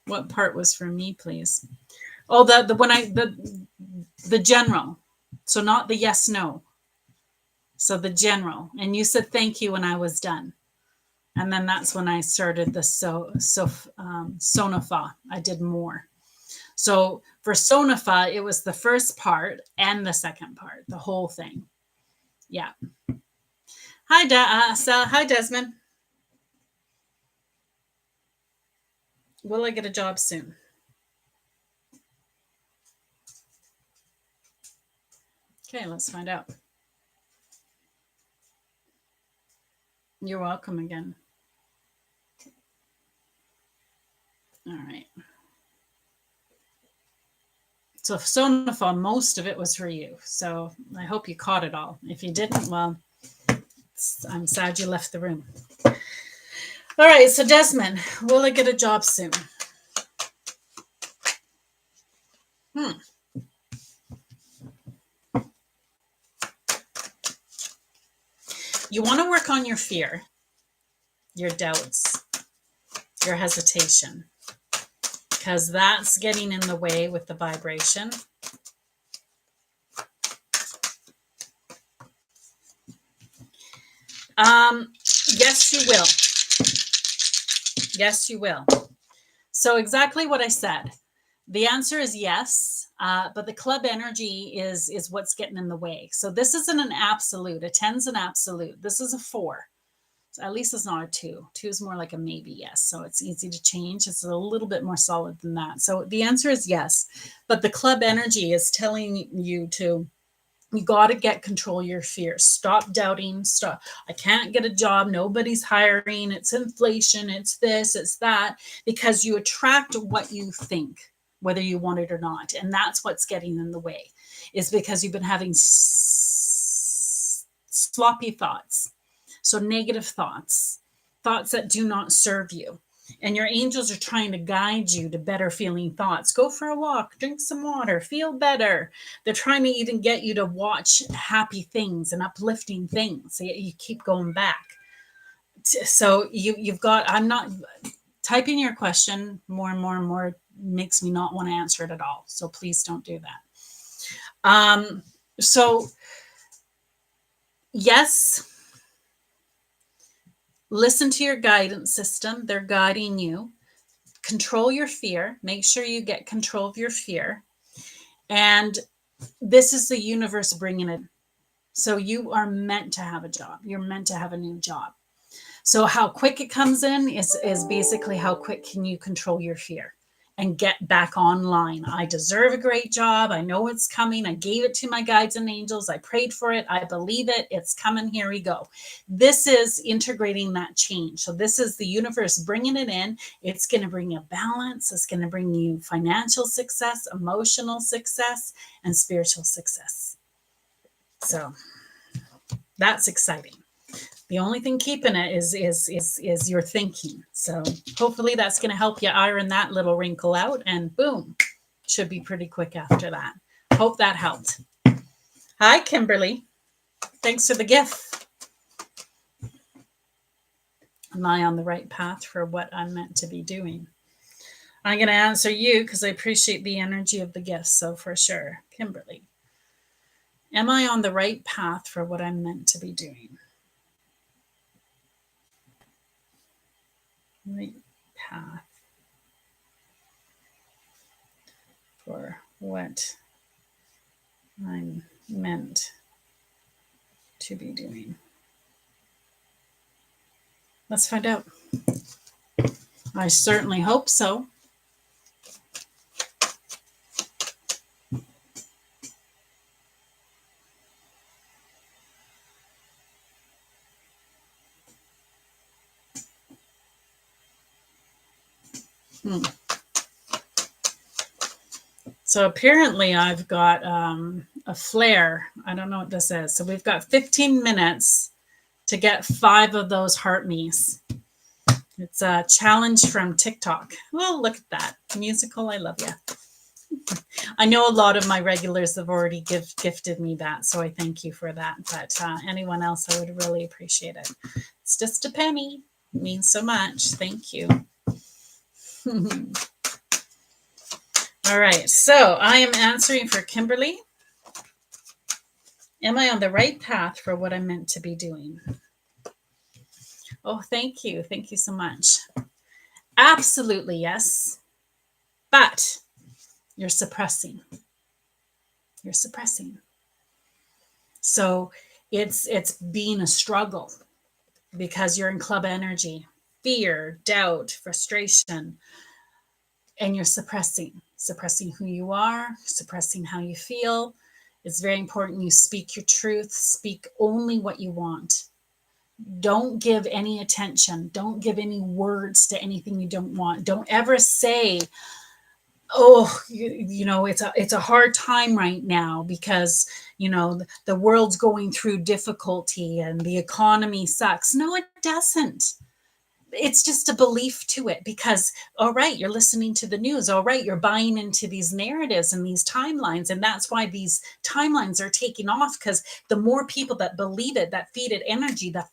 What part was for me, please? Oh, the general. So not the yes, no. So the general. And you said thank you when I was done. And then that's when I started the Sonafa. I did more. So for Sonafa, it was the first part and the second part, the whole thing. Yeah. Hi, Desmond. Will I get a job soon? Okay, let's find out. You're welcome again. All right. So Sonafa, most of it was for you. So I hope you caught it all. If you didn't, well, I'm sad you left the room. All right. So Desmond, will I get a job soon? You want to work on your fear, your doubts, your hesitation, because that's getting in the way with the vibration. Yes, you will. Yes, you will. So exactly what I said. The answer is yes, but the club energy is what's getting in the way. So this isn't an absolute. A 10's an absolute. This is a 4. So at least it's not a 2. 2 is more like a maybe yes. So it's easy to change. It's a little bit more solid than that. So the answer is yes, but the club energy is telling you you got to get control of your fears. Stop doubting. Stop. I can't get a job. Nobody's hiring. It's inflation. It's this, it's that, because you attract what you think, whether you want it or not. And that's what's getting in the way, is because you've been having sloppy thoughts. So negative thoughts that do not serve you. And your angels are trying to guide you to better feeling thoughts. Go for a walk, drink some water, feel better. They're trying to even get you to watch happy things and uplifting things. So you keep going back. So you've got, I'm not typing your question more and more and more makes me not want to answer it at all. So please don't do that. So yes, listen to your guidance system. They're guiding you. control your fear. Make sure you get control of your fear. And this is the universe bringing it. So you are meant to have a job. You're meant to have a new job. So how quick it comes in is basically how quick can you control your fear and get back online. I deserve a great job. I know it's coming. I gave it to my guides and angels. I prayed for it. I believe it. It's coming. Here we go. This is integrating that change. So this is the universe bringing it in. It's going to bring you balance. It's going to bring you financial success, emotional success, and spiritual success. So that's exciting. The only thing keeping it is your thinking. So hopefully that's going to help you iron that little wrinkle out, and boom, should be pretty quick after that. Hope that helped. Hi, Kimberly. Thanks for the gift. Am I on the right path for what I'm meant to be doing? I'm going to answer you because I appreciate the energy of the gift. So for sure, Kimberly. Am I on the right path for what I'm meant to be doing? Right path for what I'm meant to be doing. Let's find out. I certainly hope so. So apparently I've got a flare. I don't know what this is. So we've got 15 minutes to get 5 of those heart me's. It's a challenge from TikTok. Well, look at that. Musical, I love you. I know a lot of my regulars have already gifted me that, so I thank you for that. But anyone else, I would really appreciate it. It's just a penny. It means so much. Thank you. All right, so I am answering for Kimberly. Am I on the right path for what I'm meant to be doing? Oh, thank you. Thank you so much. Absolutely, yes. But you're suppressing. You're suppressing. So it's being a struggle because you're in club energy, fear, doubt, frustration, and you're suppressing who you are, suppressing how you feel. It's very important you speak your truth, speak only what you want. Don't give any attention. Don't give any words to anything you don't want. Don't ever say, oh, you know, it's a hard time right now because, you know, the world's going through difficulty and the economy sucks. No, it doesn't. It's just a belief to it because, all right, you're listening to the news. All right, you're buying into these narratives and these timelines. And that's why these timelines are taking off, because the more people that believe it, that feed it energy, the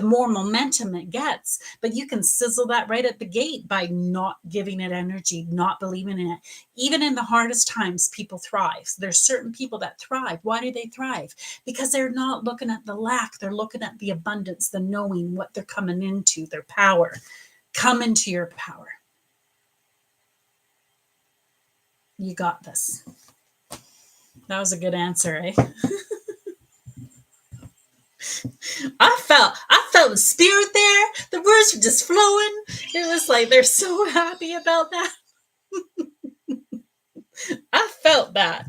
more momentum it gets. But you can sizzle that right at the gate by not giving it energy, not believing in it. Even in the hardest times, people thrive. So there's certain people that thrive. Why do they thrive? Because they're not looking at the lack. They're looking at the abundance, the knowing what they're coming into, their power. Come into your power. You got this. That was a good answer, eh? I felt the spirit there. The words were just flowing. It was like they're so happy about that. I felt that.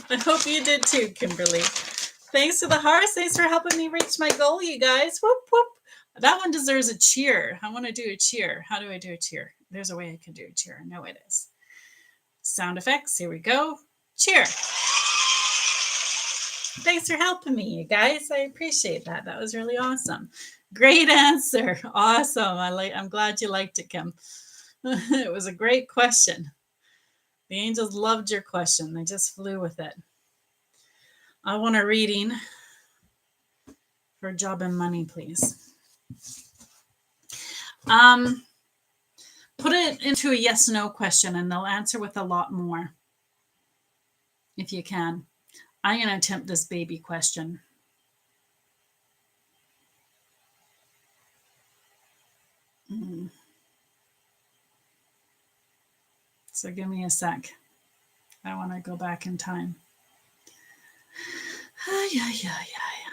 I hope you did too, Kimberly. Thanks to the hearts. Thanks for helping me reach my goal, you guys. Whoop, whoop. That one deserves a cheer. I want to do a cheer. How do I do a cheer? There's a way I can do a cheer. I know it is. Sound effects. Here we go. Cheer. Thanks for helping me, you guys. I appreciate that. That was really awesome. Great answer. Awesome. I'm glad you liked it, Kim. It was a great question. The angels loved your question. They just flew with it. I want a reading for job and money, please. Put it into a yes/no question, and they'll answer with a lot more, if you can. I'm going to attempt this baby question. So give me a sec. I want to go back in time.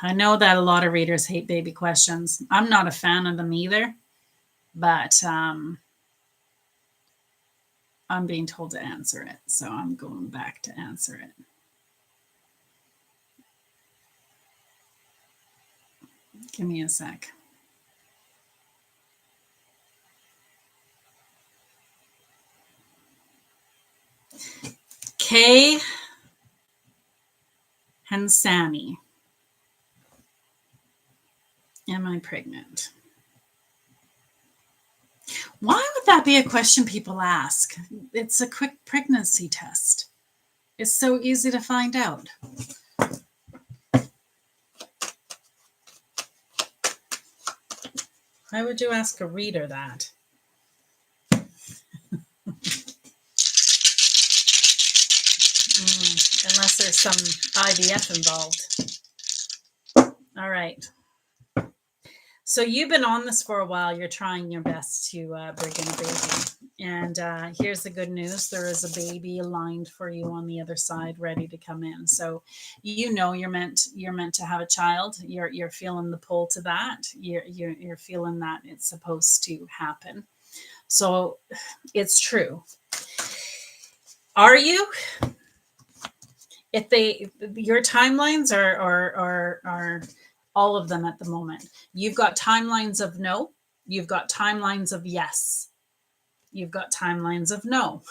I know that a lot of readers hate baby questions. I'm not a fan of them either, but I'm being told to answer it. So I'm going back to answer it. Give me a sec. Kay Hansani. Am I pregnant? Why would that be a question people ask? It's a quick pregnancy test. It's so easy to find out. Why would you ask a reader that? Unless there's some IVF involved. All right. So you've been on this for a while. You're trying your best to bring in a baby. And here's the good news. There is a baby aligned for you on the other side, ready to come in. So you know you're meant to have a child. You're feeling the pull to that. You're feeling that it's supposed to happen. So it's true. Are you? Your timelines are all of them at the moment. You've got timelines of no. You've got timelines of yes. You've got timelines of no.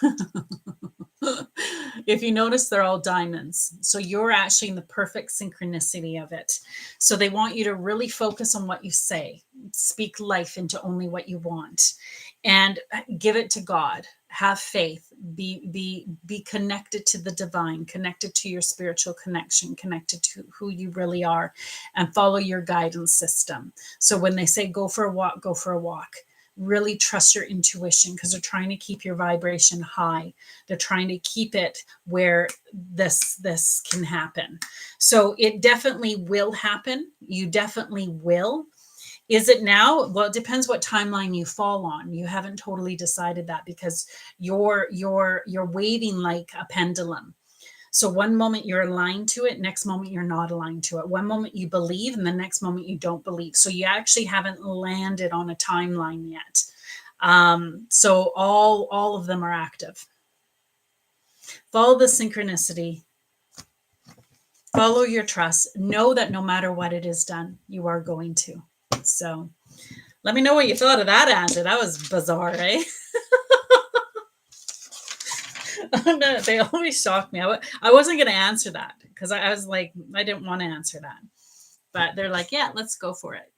If you notice, they're all diamonds. So you're actually in the perfect synchronicity of it. So they want you to really focus on what you say. Speak life into only what you want. And give it to God. Have faith. Be connected to the divine, connected to your spiritual connection, connected to who you really are, and follow your guidance system. So when they say go for a walk, go for a walk. Really trust your intuition, because they're trying to keep your vibration high. They're trying to keep it where this can happen. So it definitely will happen. You definitely will. Is it now? Well, it depends what timeline you fall on. You haven't totally decided that, because you're waiting like a pendulum. So one moment you're aligned to it, next moment you're not aligned to it. One moment you believe, and the next moment you don't believe. So you actually haven't landed on a timeline yet. So all of them are active. Follow the synchronicity. Follow your trust. Know that no matter what it is done, you are going to. So let me know what you thought of that answer. That was bizarre, eh? No, they always shock me. I wasn't going to answer that, because I was like, I didn't want to answer that. But they're like, yeah, let's go for it.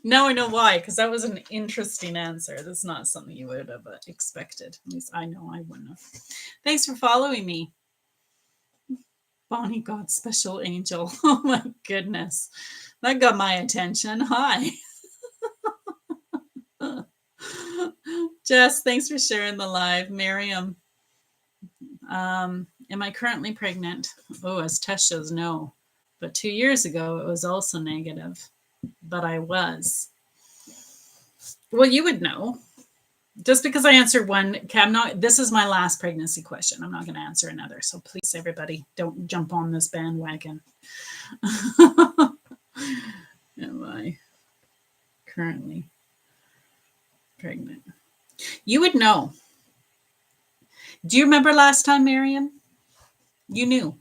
Now I know why, because that was an interesting answer. That's not something you would have expected. At least I know I wouldn't have. Thanks for following me. Bonnie God Special Angel. Oh my goodness. That got my attention. Hi. Jess, thanks for sharing the live. Miriam, am I currently pregnant? Oh, as test shows, no. But 2 years ago, it was also negative. But I was. Well, you would know. Just because I answered one, this is my last pregnancy question. I'm not going to answer another. So please, everybody, don't jump on this bandwagon. Am I currently pregnant? You would know. Do you remember last time, Miriam? You knew.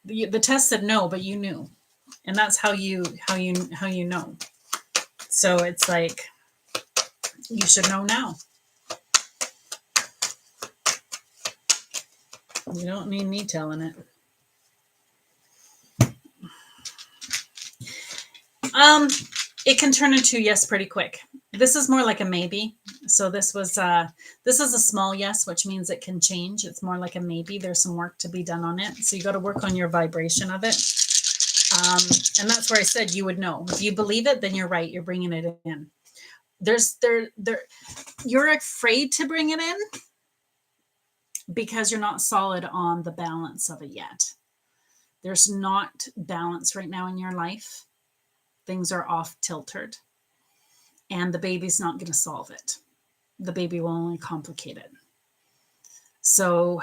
The test said no, but you knew. And that's how you know. So it's like, you should know now. You don't need me telling it. It can turn into yes pretty quick. This is more like a maybe. So this is a small yes, which means it can change. It's more like a maybe. There's some work to be done on it. So you got to work on your vibration of it. And that's where I said you would know. If you believe it, then you're right. You're bringing it in. You're afraid to bring it in because you're not solid on the balance of it yet. There's not balance right now in your life. Things are off tilted, and the baby's not going to solve it. the baby will only complicate it. So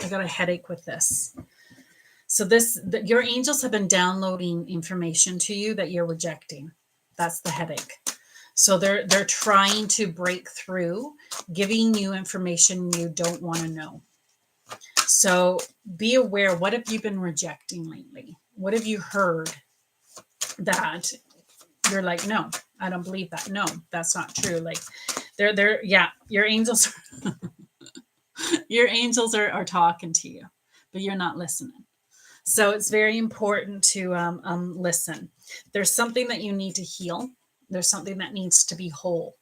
I got a headache with this. So your angels have been downloading information to you that you're rejecting. That's the headache. So they're trying to break through, giving you information you don't want to know. So be aware, what have you been rejecting lately? What have you heard that you're like, no, I don't believe that. No, that's not true. Like your angels are talking to you, but you're not listening. So it's very important to listen. There's something that you need to heal. There's something that needs to be whole,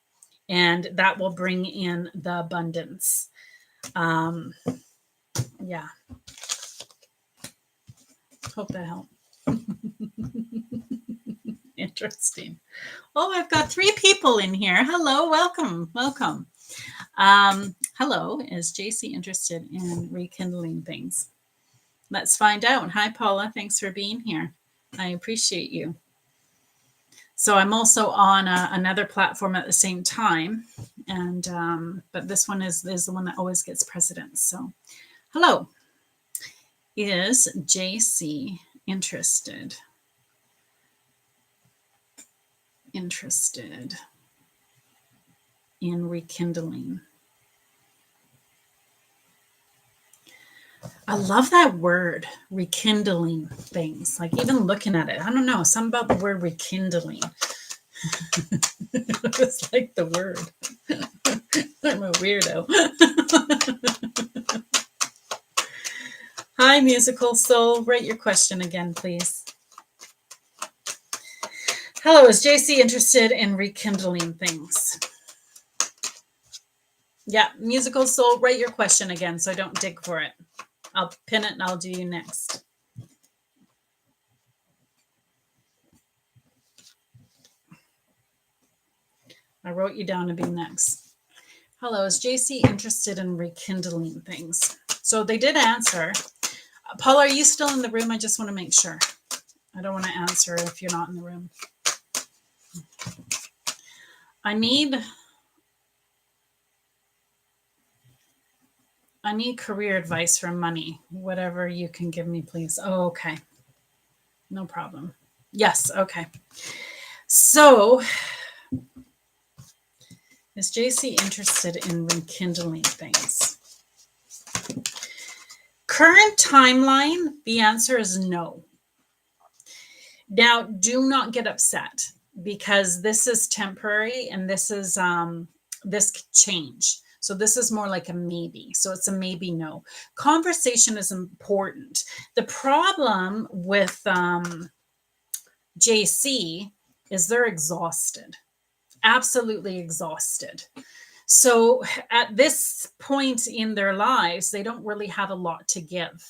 and that will bring in the abundance. Yeah. Hope that helped. Interesting. Oh, I've got 3 people in here. Hello, welcome. Hello, is JC interested in rekindling things? Let's find out. Hi, Paula. Thanks for being here. I appreciate you. So I'm also on another platform at the same time, and but this one is the one that always gets precedence. So, hello. Is JC interested in rekindling? I love that word, rekindling things. Like even looking at it, I don't know, something about the word rekindling. It's like the word. I'm a weirdo. Hi, Musical Soul. Write your question again, please. Hello, is JC interested in rekindling things? Yeah, Musical Soul, write your question again so I don't dig for it. I'll pin it and I'll do you next. I wrote you down to be next. Hello, is JC interested in rekindling things? So they did answer. Paula, are you still in the room? I just want to make sure. I don't want to answer if you're not in the room. I need career advice for money. Whatever you can give me, please. Oh, okay. No problem. Yes, okay. So, is JC interested in rekindling things? Current timeline, the answer is no. Now, do not get upset because this is temporary and this is this could change. So this is more like a maybe. So it's a maybe no. Conversation is important. The problem with JC is they're exhausted, absolutely exhausted. So at this point in their lives, they don't really have a lot to give.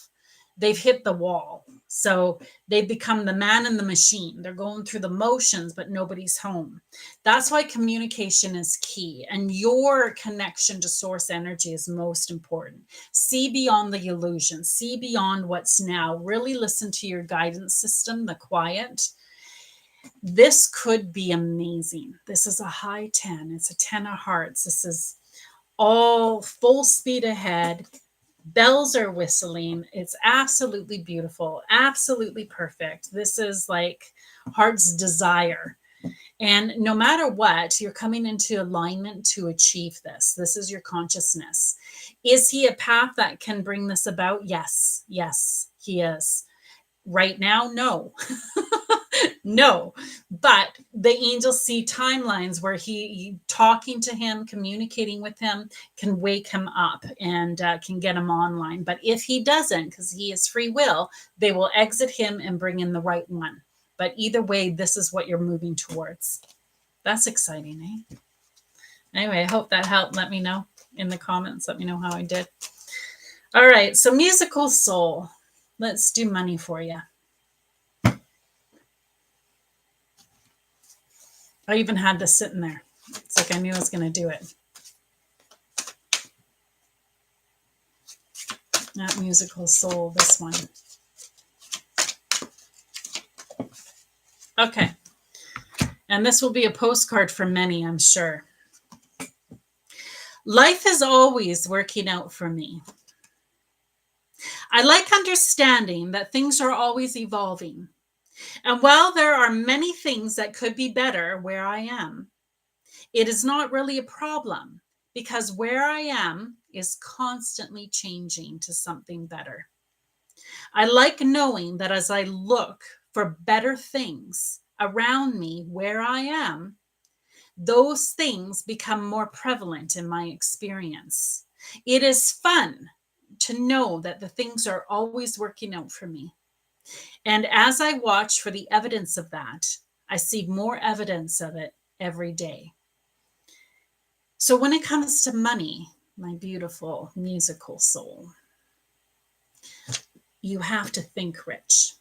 They've hit the wall. So they've become the man in the machine. They're going through the motions, but nobody's home. That's why communication is key. And your connection to source energy is most important. See beyond the illusion. See beyond what's now. Really listen to your guidance system, the quiet. This could be amazing. This is a high 10. It's a 10 of hearts. This is all full speed ahead. Bells are whistling. It's absolutely beautiful, absolutely perfect. This is like heart's desire. And no matter what, you're coming into alignment to achieve this. This is your consciousness. Is he a path that can bring this about? Yes, he is. Right now, no. No, but the angels see timelines where he talking to him, communicating with him can wake him up and can get him online. But if he doesn't, because he is free will, they will exit him and bring in the right one. But either way, this is what you're moving towards. That's exciting, eh? Anyway, I hope that helped. Let me know in the comments. Let me know how I did. All right, so Musical Soul. Let's do money for you. I even had this sitting there. It's like I knew I was going to do it. Not Musical Soul, this one. Okay. And this will be a postcard for many, I'm sure. Life is always working out for me. I like understanding that things are always evolving. And while there are many things that could be better where I am, it is not really a problem because where I am is constantly changing to something better. I like knowing that as I look for better things around me where I am, those things become more prevalent in my experience. It is fun to know that the things are always working out for me. And as I watch for the evidence of that, I see more evidence of it every day. So when it comes to money, my beautiful musical soul, you have to think rich.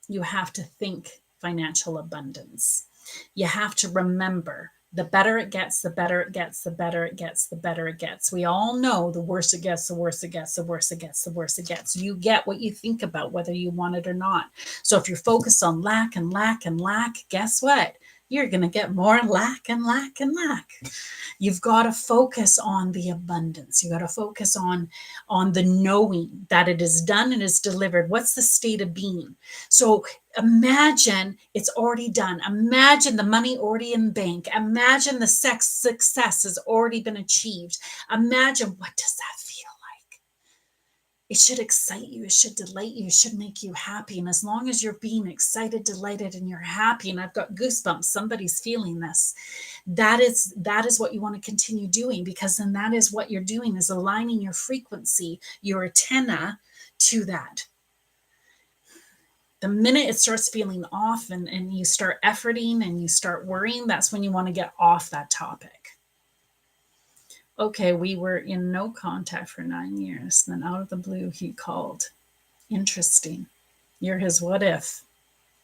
You have to think financial abundance. You have to remember the better it gets, the better it gets, the better it gets, the better it gets. We all know the worse it gets, the worse it gets, the worse it gets, the worse it gets. You get what you think about, whether you want it or not. So if you're focused on lack and lack and lack, guess what? You're going to get more lack and lack and lack. You've got to focus on the abundance. You got to focus on the knowing that it is done and is delivered. What's the state of being? So imagine it's already done. Imagine the money already in bank. Imagine the success has already been achieved. Imagine, what does that feel like? It should excite you. It should delight you. It should make you happy. And as long as you're being excited, delighted, and you're happy, and I've got goosebumps, somebody's feeling this. That is what you want to continue doing, because then that is what you're doing, is aligning your frequency, your antenna to that. The minute it starts feeling off and you start efforting and you start worrying, that's when you want to get off that topic. Okay, we were in no contact for 9 years. Then out of the blue, he called. Interesting. You're his what if.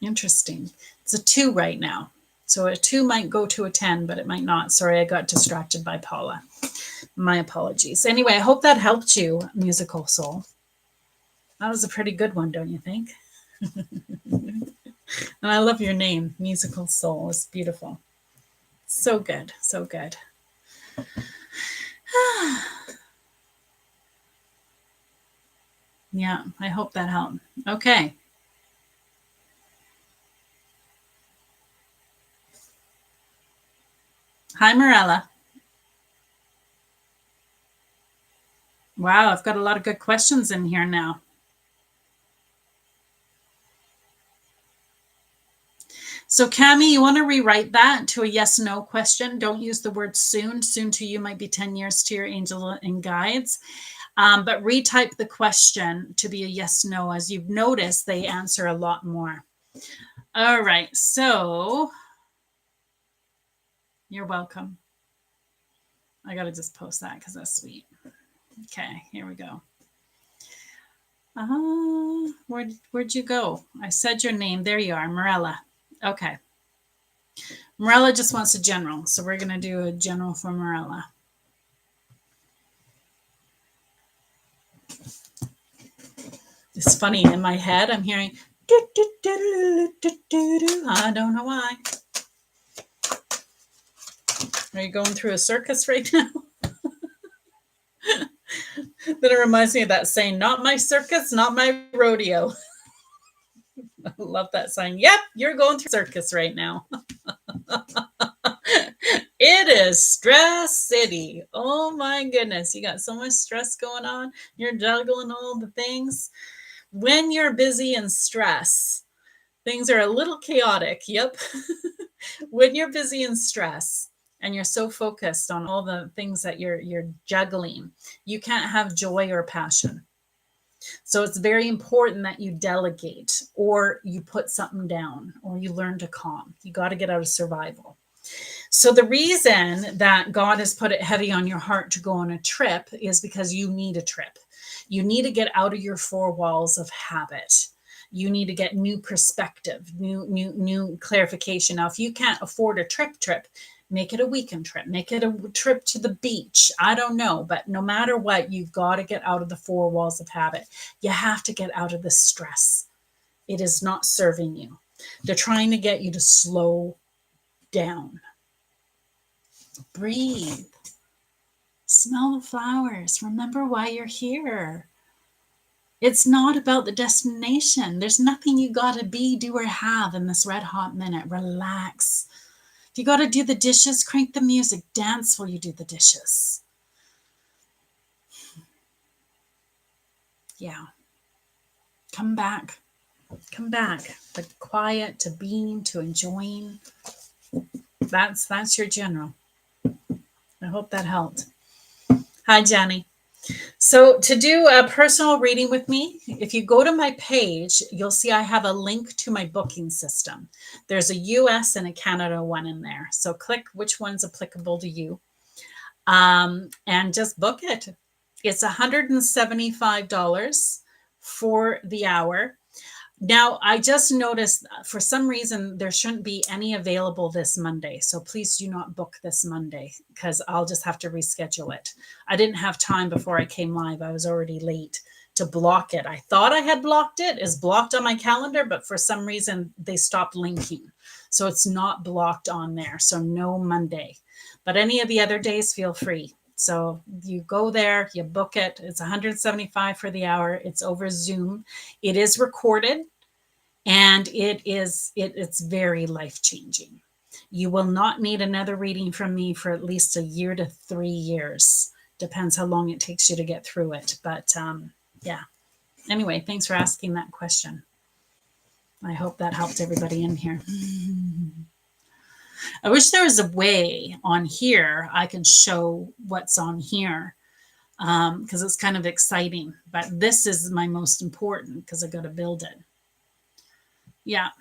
Interesting. It's a 2 right now. So a 2 might go to a 10, but it might not. Sorry, I got distracted by Paula. My apologies. Anyway, I hope that helped you, musical soul. That was a pretty good one, don't you think? And I love your name, Musical Soul. It's beautiful. So good. So good. Yeah, I hope that helped. Okay. Hi, Morella. Wow, I've got a lot of good questions in here now. So, Cami, you want to rewrite that to a yes/no question. Don't use the word soon. Soon to you might be 10 years to your angel and guides. But retype the question to be a yes/no. As you've noticed, they answer a lot more. All right. So, you're welcome. I got to just post that because that's sweet. Okay, here we go. Where'd you go? I said your name. There you are, Morella. Okay. Morella just wants a general, so we're going to do a general for Morella. It's funny, in my head, I'm hearing, I don't know why. Are you going through a circus right now? Then it reminds me of that saying, not my circus, not my rodeo. I love that sign. Yep, you're going through circus right now. It is Stress City. Oh my goodness. You got so much stress going on. You're juggling all the things. When you're busy and stress, things are a little chaotic. Yep. When you're busy and stress and you're so focused on all the things that you're juggling, you can't have joy or passion. So it's very important that you delegate, or you put something down, or you learn to calm. You got to get out of survival. So the reason that God has put it heavy on your heart to go on a trip is because you need a trip. You need to get out of your 4 walls of habit. You need to get new perspective, new clarification. Now, if you can't afford a trip, make it a weekend trip, make it a trip to the beach. I don't know, but no matter what, you've got to get out of the 4 walls of habit. You have to get out of the stress. It is not serving you. They're trying to get you to slow down. Breathe. Smell the flowers. Remember why you're here. It's not about the destination. There's nothing you got to be, do, or have in this red hot minute. Relax. If you got to do the dishes, crank the music. Dance while you do the dishes. Yeah. Come back. Come back. The quiet, to being, to enjoying. That's your general. I hope that helped. Hi, Jenny. So to do a personal reading with me, if you go to my page, you'll see I have a link to my booking system. There's a US and a Canada one in there. So click which one's applicable to you, and just book it. It's $175 for the hour. Now, I just noticed for some reason there shouldn't be any available this Monday. So please do not book this Monday because I'll just have to reschedule it. I didn't have time before I came live. I was already late to block it. I thought I had blocked it. It's blocked on my calendar, but for some reason they stopped linking. So it's not blocked on there. So no Monday. But any of the other days, feel free. So you go there, you book it. It's $175 for the hour. It's over Zoom. It is recorded. And it's very life-changing. You will not need another reading from me for at least 1 year to 3 years. Depends how long it takes you to get through it. But yeah. Anyway, thanks for asking that question. I hope that helped everybody in here. I wish there was a way on here I can show what's on here, because it's kind of exciting. But this is my most important because I got to build it. Yeah.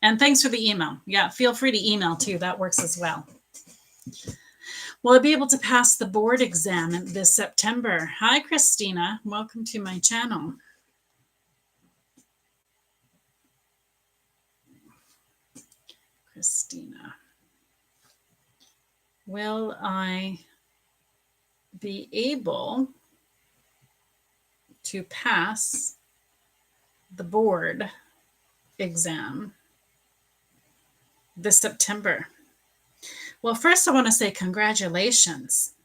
And thanks for the email. Yeah, feel free to email too. That works as well. Will I be able to pass the board exam this September? Hi, Christina. Welcome to my channel. Christina. Will I be able to pass the board exam this September? Well, first I want to say congratulations.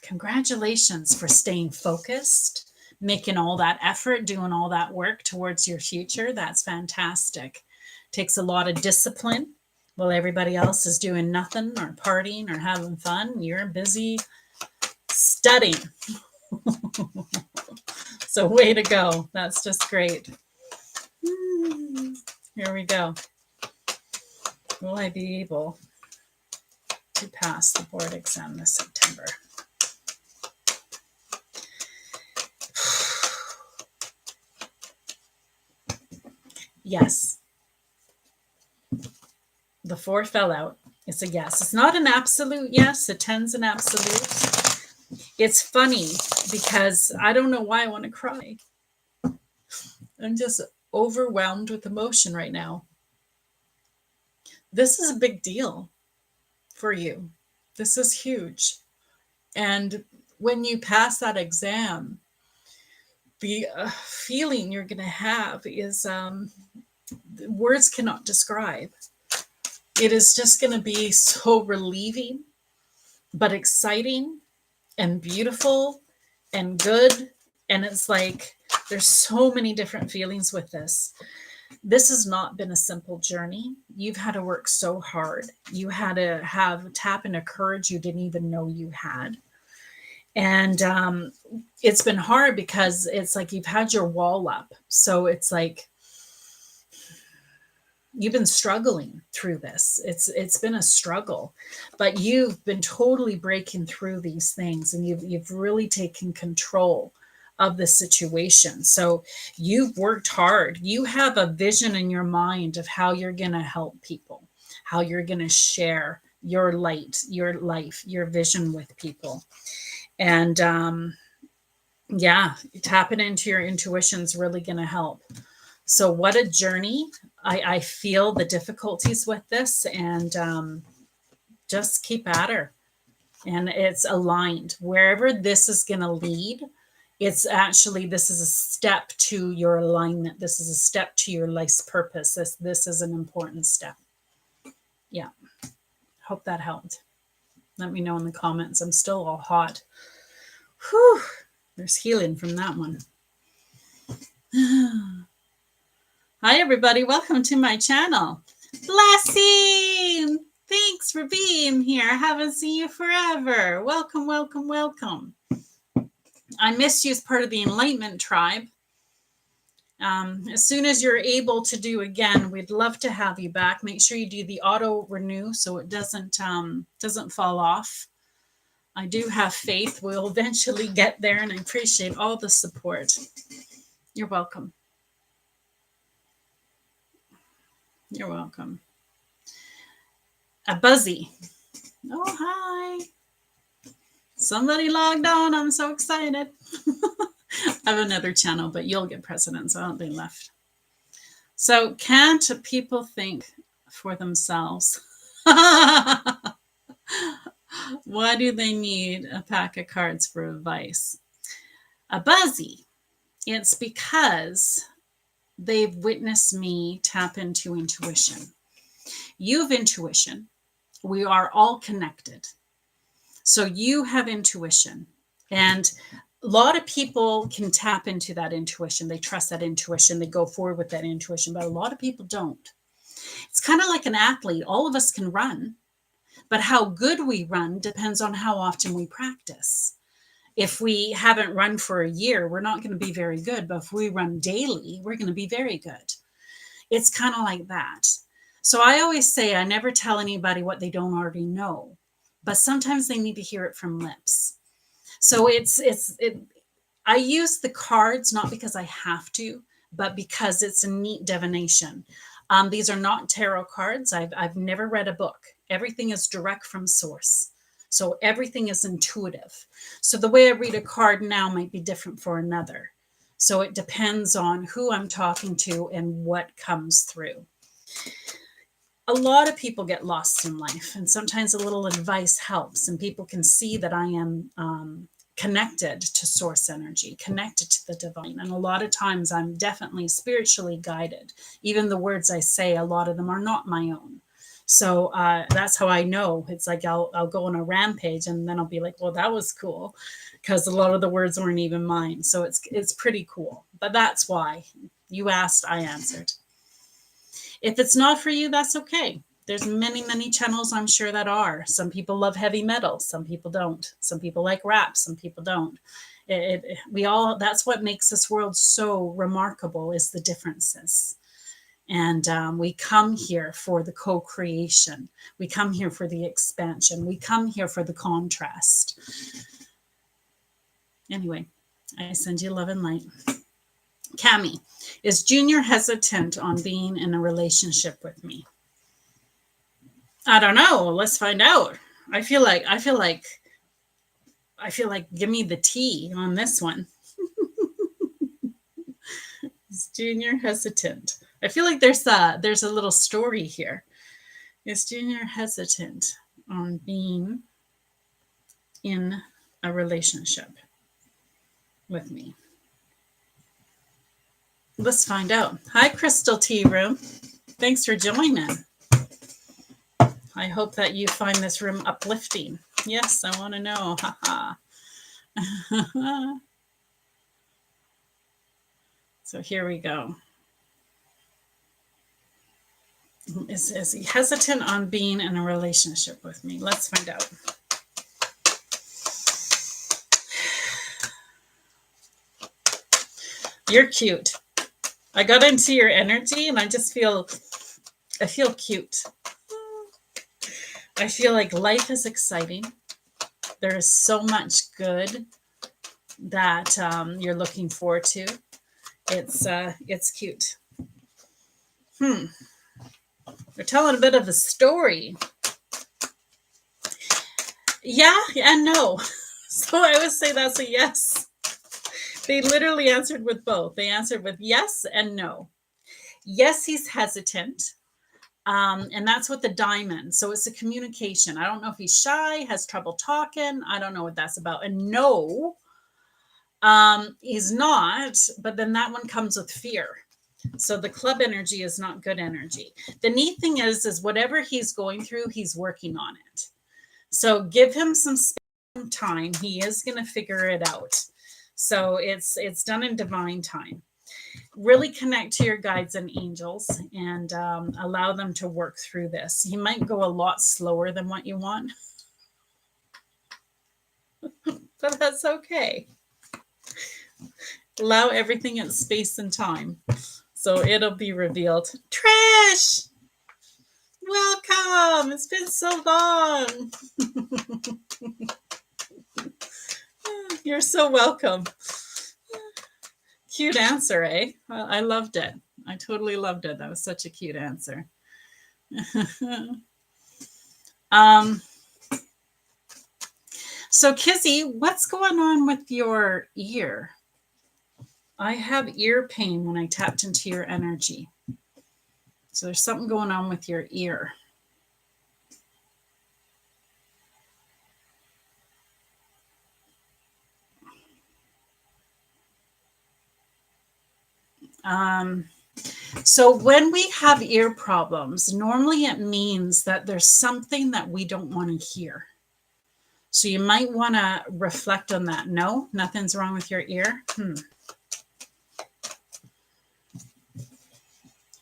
Congratulations for staying focused, making all that effort, doing all that work towards your future. That's fantastic. Takes a lot of discipline. While everybody else is doing nothing or partying or having fun, you're busy studying. So way to go. That's just great. Here we go. Will I be able to pass the board exam this September? Yes. The 4 fell out. It's a yes. It's not an absolute yes. A 10's an absolute. It's funny because I don't know why I want to cry. I'm just overwhelmed with emotion right now. This is a big deal for you. This is huge. And when you pass that exam, the feeling you're going to have is words cannot describe. It is just going to be so relieving, but exciting and beautiful and good. And it's like there's so many different feelings with this. This has not been a simple journey. You've had to work so hard. You had to tap into courage you didn't even know you had. And it's been hard because it's like you've had your wall up. So it's like you've been struggling through this. It's been a struggle, but you've been totally breaking through these things, and you've really taken control of the situation. So you've worked hard. You have a vision in your mind of how you're going to help people, how you're going to share your light, your life, your vision with people. And yeah, tapping into your intuition is really going to help. So what a journey. I feel the difficulties with this, and just keep at her. And it's aligned. Wherever this is going to lead, it's actually, this is a step to your alignment. This is a step to your life's purpose. This is an important step. Yeah. Hope that helped. Let me know in the comments. I'm still all hot. Whew. There's healing from that one. Hi, everybody. Welcome to my channel. Blessing! Thanks for being here. I haven't seen you forever. Welcome, welcome, welcome. I missed you as part of the Enlightenment tribe. As soon as you're able to do again, we'd love to have you back. Make sure you do the auto renew so it doesn't fall off. I do have faith we'll eventually get there, and I appreciate all the support. You're welcome. You're welcome. A Buzzy. Oh, hi. Somebody logged on. I'm so excited. I have another channel, but you'll get precedence. I won't be left. So can't people think for themselves? Why do they need a pack of cards for advice? A Buzzy. It's because they've witnessed me tap into intuition. You have intuition. We are all connected. So you have intuition. And a lot of people can tap into that intuition. They trust that intuition. They go forward with that intuition. But a lot of people don't. It's kind of like an athlete. All of us can run. But how good we run depends on how often we practice. If we haven't run for a year, we're not going to be very good. But if we run daily, we're going to be very good. It's kind of like that. So I always say I never tell anybody what they don't already know. But sometimes they need to hear it from lips. So I use the cards not because I have to, but because it's a neat divination. These are not tarot cards. I've never read a book. Everything is direct from source. So everything is intuitive. So the way I read a card now might be different for another. So it depends on who I'm talking to and what comes through. A lot of people get lost in life, and sometimes a little advice helps, and people can see that I am connected to source energy, connected to the divine. And a lot of times I'm definitely spiritually guided. Even the words I say, a lot of them are not my own. So that's how I know. It's like I'll go on a rampage, and then I'll be like, well, that was cool, because a lot of the words weren't even mine. So it's pretty cool. But that's why you asked, I answered. If it's not for you, that's okay. There's many, many channels I'm sure that are. Some people love heavy metal. Some people don't. Some people like rap. Some people don't. That's what makes this world so remarkable, is the differences. And we come here for the co-creation. We come here for the expansion. We come here for the contrast. Anyway, I send you love and light. Cami, is Junior hesitant on being in a relationship with me? I don't know. Let's find out. I feel like give me the tea on this one. Is Junior hesitant? I feel like there's a little story here. Is Junior hesitant on being in a relationship with me? Let's find out. Hi, Crystal Tea Room. Thanks for joining. I hope that you find this room uplifting. Yes, I want to know. So here we go. Is he hesitant on being in a relationship with me? Let's find out. You're cute. I got into your energy and I feel cute. I feel like life is exciting. There is so much good that you're looking forward to. It's cute. We're telling a bit of a story. Yeah and no. So I would say that's a yes. They literally answered with both. They answered with yes and no. Yes, he's hesitant. And that's what the diamond. So it's a communication. I don't know if he's shy, has trouble talking. I don't know what that's about. And no, he's not. But then that one comes with fear. So the club energy is not good energy. The neat thing is whatever he's going through, he's working on it. So give him some time. He is going to figure it out. So it's done in divine time. Really connect to your guides and angels and allow them to work through this. He might go a lot slower than what you want, but that's okay. Allow everything in space and time. So it'll be revealed. Trish, welcome. It's been so long. You're so welcome. Cute answer, eh? I loved it. I totally loved it. That was such a cute answer. So Kizzy, what's going on with your ear? I have ear pain when I tapped into your energy. So there's something going on with your ear. So when we have ear problems, normally it means that there's something that we don't want to hear. So you might want to reflect on that. No, nothing's wrong with your ear.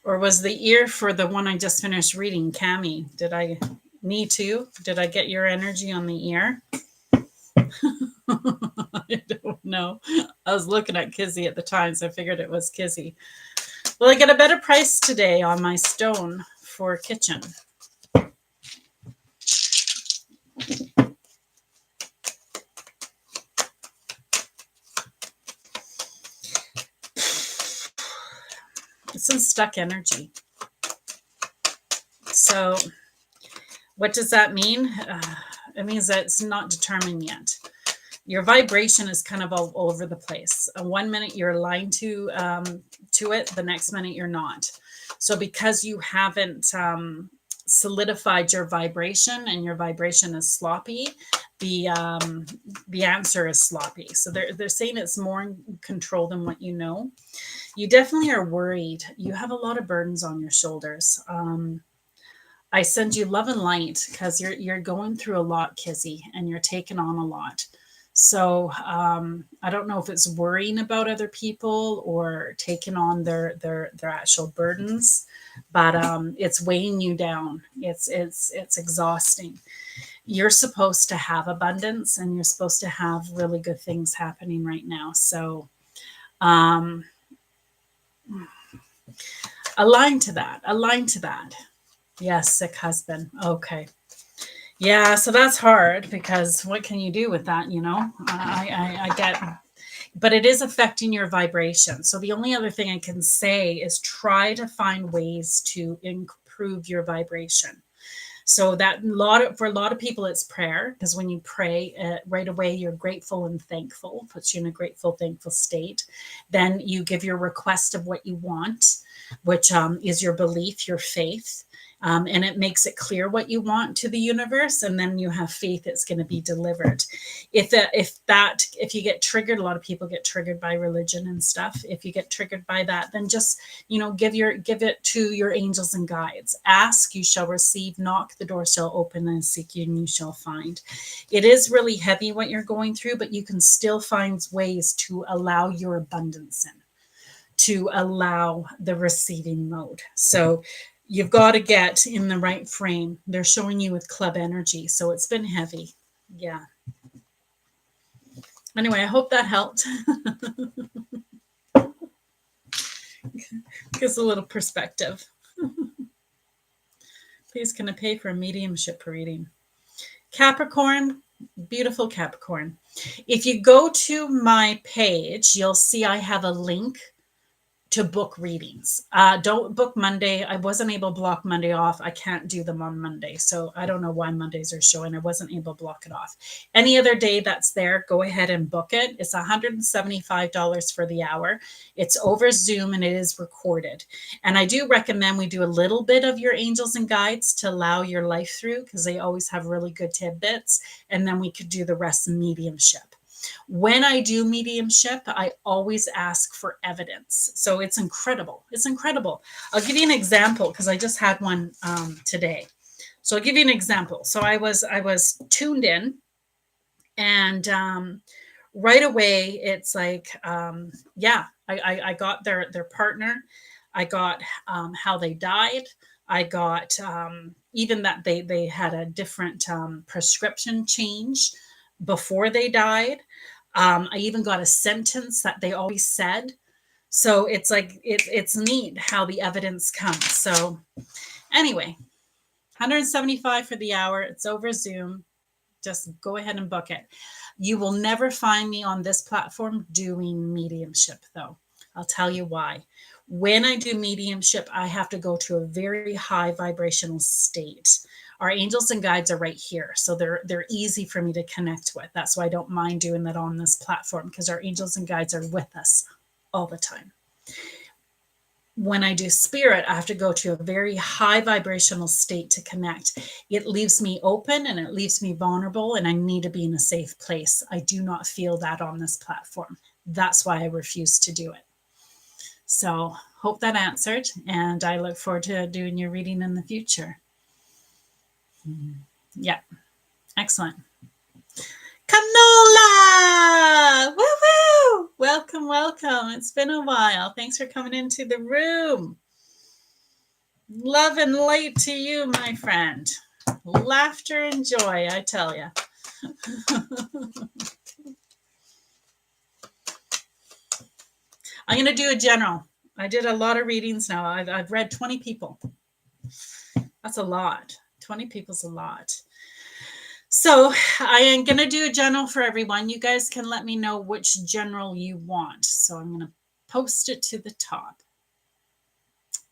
Or was the ear for the one I just finished reading, Cami? Me too? Did I get your energy on the ear? I don't know. I was looking at Kizzy at the time, so I figured it was Kizzy. Well, I get a better price today on my stone for kitchen. It's some stuck energy. So what does that mean? It means that it's not determined yet. Your vibration is kind of all over the place. 1 minute you're aligned to it, the next minute you're not. So because you haven't solidified your vibration and your vibration is sloppy, the answer is sloppy. So they're saying it's more in control than what you know. You definitely are worried. You have a lot of burdens on your shoulders. I send you love and light because you're going through a lot, Kizzy, and you're taking on a lot. So I don't know if it's worrying about other people or taking on their actual burdens, but it's weighing you down. It's exhausting. You're supposed to have abundance, and you're supposed to have really good things happening right now. So align to that. Align to that. Yes, sick husband. Okay. Yeah, so that's hard because what can you do with that? You know, I get, but it is affecting your vibration. So the only other thing I can say is try to find ways to improve your vibration. So that for a lot of people, it's prayer, because when you pray right away, you're grateful and thankful, puts you in a grateful, thankful state. Then you give your request of what you want, which is your belief, your faith. And it makes it clear what you want to the universe, and then you have faith it's going to be delivered. If you get triggered, a lot of people get triggered by religion and stuff. If you get triggered by that, then just give it to your angels and guides. Ask, you shall receive. Knock, the door shall open, and seek you, and you shall find. It is really heavy what you're going through, but you can still find ways to allow your abundance in, to allow the receiving mode. So you've got to get in the right frame. They're showing you with club energy. So it's been heavy. Yeah. Anyway, I hope that helped. Gives a little perspective. Please, can I pay for a mediumship reading? Capricorn, beautiful Capricorn. If you go to my page, you'll see I have a link to book readings. Don't book Monday. I wasn't able to block Monday off. I can't do them on Monday. So I don't know why Mondays are showing. I wasn't able to block it off. Any other day that's there, go ahead and book it. It's $175 for the hour. It's over Zoom and it is recorded. And I do recommend we do a little bit of your angels and guides to allow your life through, because they always have really good tidbits. And then we could do the rest mediumship. When I do mediumship, I always ask for evidence. So it's incredible. It's incredible. I'll give you an example because I just had one today. So I'll give you an example. So I was tuned in, and right away it's like, I got their partner. I got how they died. I got even that they had a different prescription change before they died. I even got a sentence that they always said. So it's like it's neat how the evidence comes. So anyway, 175 for the hour. It's over Zoom. Just go ahead and book it. You will never find me on this platform doing mediumship, though. I'll tell you why. When I do mediumship, I have to go to a very high vibrational state. Our angels and guides are right here, so they're easy for me to connect with. That's why I don't mind doing that on this platform, because our angels and guides are with us all the time. When I do spirit, I have to go to a very high vibrational state to connect. It leaves me open and it leaves me vulnerable, and I need to be in a safe place. I do not feel that on this platform. That's why I refuse to do it. So hope that answered, and I look forward to doing your reading in the future. Yeah, excellent. Canola! Woo woo! Welcome, welcome. It's been a while. Thanks for coming into the room. Love and light to you, my friend. Laughter and joy, I tell you. I'm going to do a general. I did a lot of readings now. I've read 20 people. That's a lot. 20 people's a lot. So I am going to do a general for everyone. You guys can let me know which general you want. So I'm going to post it to the top.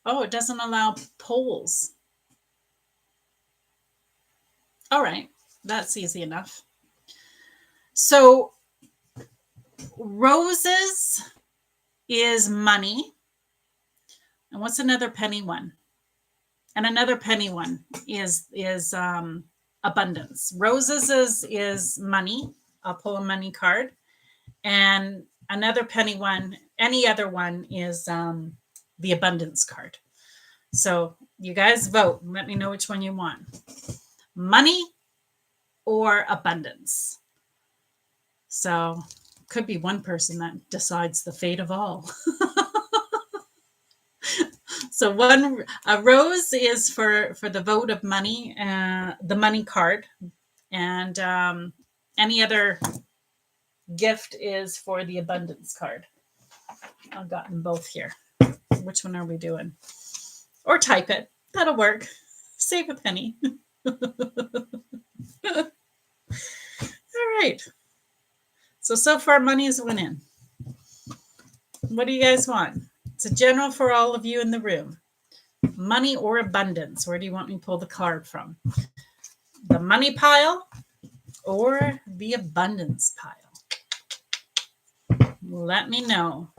Oh, it doesn't allow polls. All right, that's easy enough. So roses is money. And what's another penny one? And another penny one is abundance. Roses is money. I'll pull a money card. And another penny one, any other one, is the abundance card. So you guys vote. Let me know which one you want. Money or abundance. So could be one person that decides the fate of all. So a rose is for the vote of money, the money card, and any other gift is for the abundance card. I've got them both here. Which one are we doing? Or type it. That'll work. Save a penny. All right. So far, money is winning. What do you guys want? It's a general for all of you in the room. Money or abundance? Where do you want me to pull the card from? The money pile or the abundance pile? Let me know.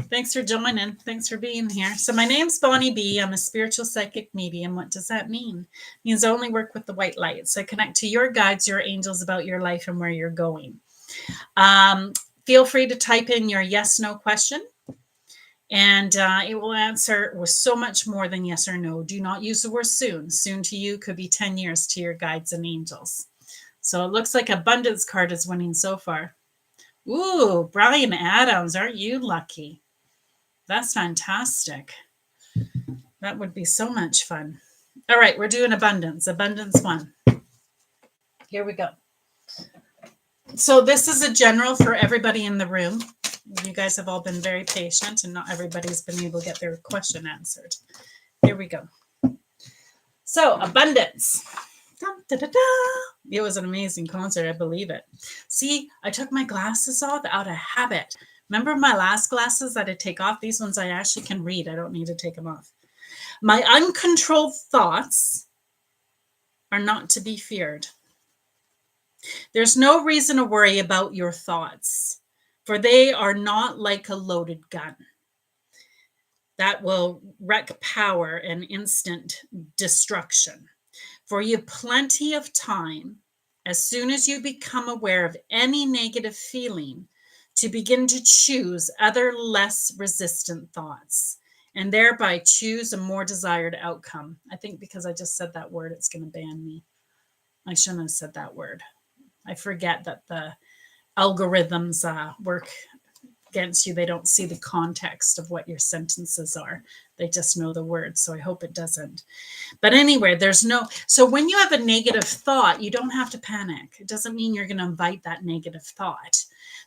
Thanks for joining. Thanks for being here. So my name's Bonnie B. I'm a spiritual psychic medium. What does that mean? It means I only work with the white light. So I connect to your guides, your angels about your life and where you're going. Feel free to type in your yes, no question. And it will answer with so much more than yes or no. Do not use the word soon. Soon to you could be 10 years to your guides and angels. So it looks like abundance card is winning so far. Ooh, Brian Adams, aren't you lucky? That's fantastic. That would be so much fun. All right, we're doing abundance. Abundance 1. Here we go. So this is a general for everybody in the room. You guys have all been very patient, and not everybody's been able to get their question answered. Here we go. So abundance. Dun, da, da, da. It was an amazing concert. I believe it. See, I took my glasses off out of habit. Remember my last glasses that I take off? These ones I actually can read. I don't need to take them off. My uncontrolled thoughts are not to be feared. There's no reason to worry about your thoughts, for they are not like a loaded gun that will wreak power and instant destruction. For you have plenty of time, as soon as you become aware of any negative feeling, to begin to choose other less resistant thoughts and thereby choose a more desired outcome. I think because I just said that word, it's going to ban me. I shouldn't have said that word. I forget that the algorithms work against you. They don't see the context of what your sentences are. They just know the word. So I hope it doesn't. But anyway, so when you have a negative thought, you don't have to panic. It doesn't mean you're going to invite that negative thought.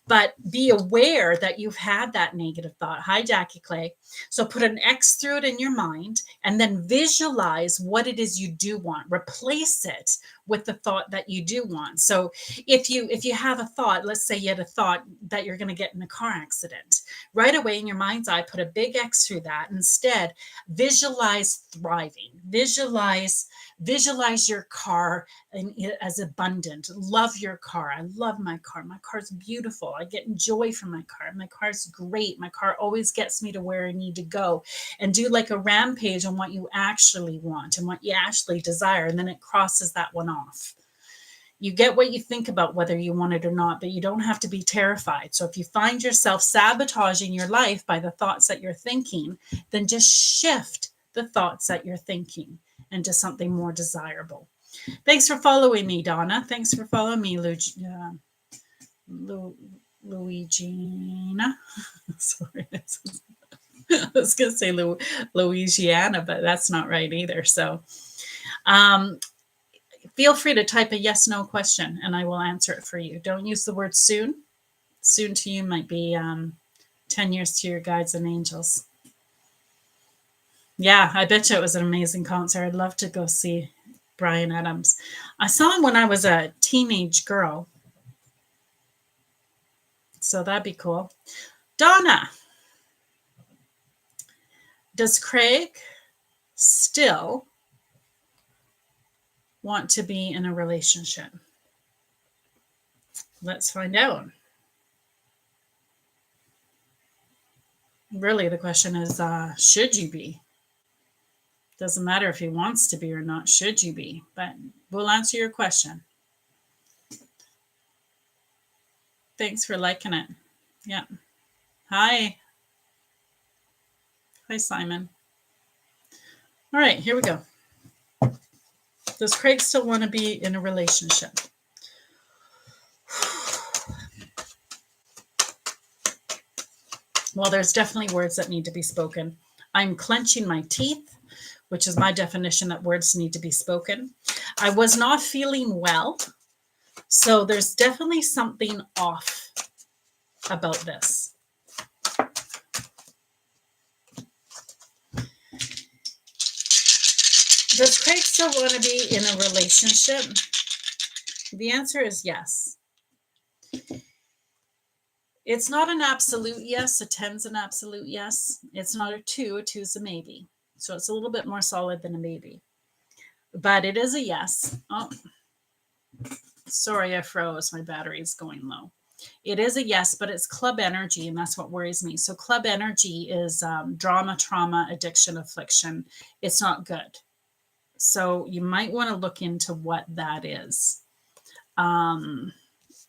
But be aware that you've had that negative thought. Hi, Jackie Clay. So put an X through it in your mind and then visualize what it is you do want. Replace it with the thought that you do want. So if you have a thought, let's say you had a thought that you're going to get in a car accident, right away in your mind's eye, put a big X through that. Instead, visualize thriving. Visualize your car as abundant. Love your car. I love my car. My car's beautiful. I get joy from my car. My car's great. My car always gets me to where I need to go. And do like a rampage on what you actually want and what you actually desire. And then it crosses that one off. You get what you think about whether you want it or not, but you don't have to be terrified. So if you find yourself sabotaging your life by the thoughts that you're thinking, then just shift the thoughts that you're thinking into something more desirable. Thanks for following me, Donna. Thanks for following me, Louigina. Sorry. I was going to say Louisiana, but that's not right either. So feel free to type a yes, no question, and I will answer it for you. Don't use the word soon. Soon to you might be 10 years to your guides and angels. Yeah, I bet you it was an amazing concert. I'd love to go see Bryan Adams. I saw him when I was a teenage girl. So that'd be cool. Donna, does Craig still want to be in a relationship? Let's find out. Really, the question is, should you be? Doesn't matter if he wants to be or not, should you be? But we'll answer your question. Thanks for liking it. Yeah. Hi. Hi, Simon. All right, here we go. Does Craig still want to be in a relationship? Well, there's definitely words that need to be spoken. I'm clenching my teeth, which is my definition that words need to be spoken. I was not feeling well, so there's definitely something off about this. Does Craig still want to be in a relationship? The answer is yes. It's not an absolute yes. A 10's an absolute yes. It's not a 2. A 2's a maybe. So it's a little bit more solid than a maybe. But it is a yes. Oh, sorry, I froze. My battery's going low. It is a yes, but it's club energy, and that's what worries me. So club energy is drama, trauma, addiction, affliction. It's not good. So you might want to look into what that is.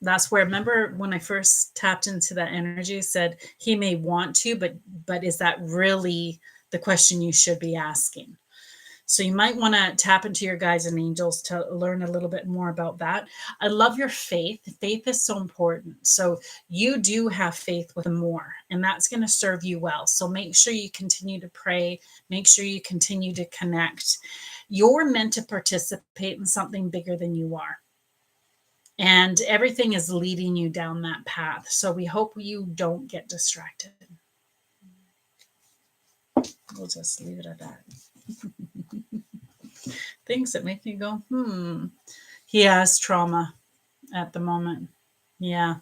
That's where, remember when I first tapped into that energy, said he may want to, but is that really the question you should be asking? So you might want to tap into your guides and angels to learn a little bit more about that. I love your faith. Faith is so important. So you do have faith with more, and that's going to serve you well. So make sure you continue to pray. Make sure you continue to connect. You're meant to participate in something bigger than you are. And everything is leading you down that path. So we hope you don't get distracted. We'll just leave it at that. Things that make me go, He has trauma at the moment. Yeah.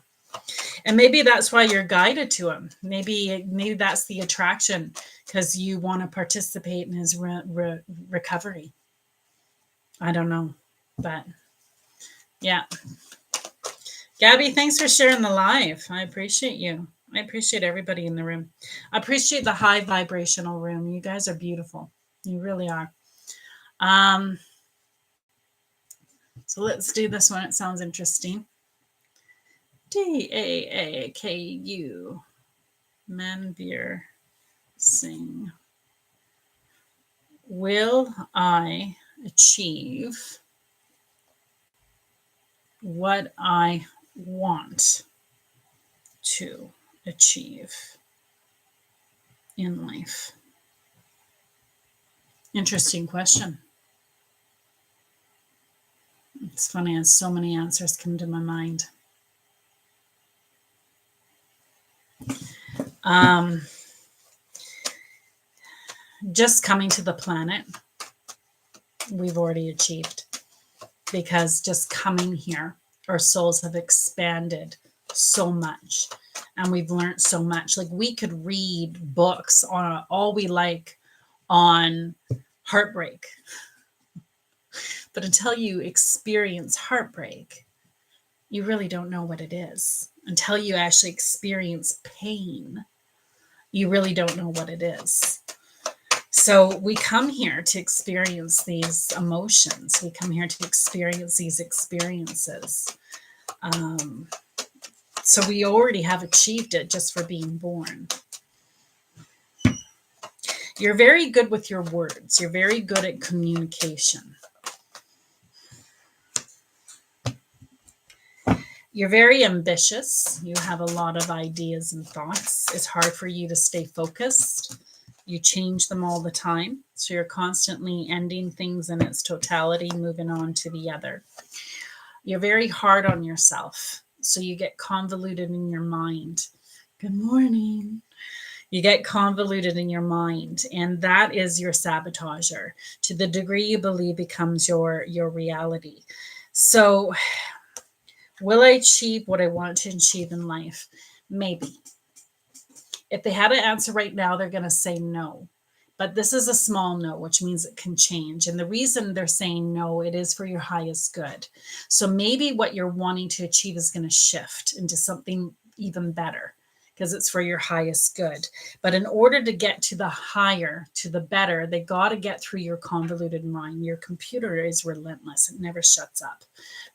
And maybe that's why you're guided to him. Maybe that's the attraction, because you want to participate in his recovery. I don't know. But yeah. Gabby, thanks for sharing the live. I appreciate you. I appreciate everybody in the room. I appreciate the high vibrational room. You guys are beautiful. You really are. So let's do this one. It sounds interesting. Daaku. Manveer Singh. will I achieve what I want to achieve in life? Interesting question. It's funny as so many answers come to my mind. Just coming to the planet, we've already achieved, because just coming here, our souls have expanded so much and we've learned so much. Like, we could read books on all we like on heartbreak, but until you experience heartbreak, you really don't know what it is. Until you actually experience pain, you really don't know what it is. So we come here to experience these emotions. We come here to experience these experiences. So we already have achieved it just for being born. You're very good with your words. You're very good at communication. You're very ambitious. You have a lot of ideas and thoughts. It's hard for you to stay focused. You change them all the time. So you're constantly ending things in its totality, moving on to the other. You're very hard on yourself. So you get convoluted in your mind. Good morning. You get convoluted in your mind, and that is your sabotager. To the degree you believe becomes your reality. So will I achieve what I want to achieve in life? Maybe. If they had an answer right now, they're going to say no. But this is a small no, which means it can change. And the reason they're saying no, it is for your highest good. So maybe what you're wanting to achieve is going to shift into something even better, because it's for your highest good. But in order to get to the higher, to the better, they got to get through your convoluted mind. Your computer is relentless. It never shuts up.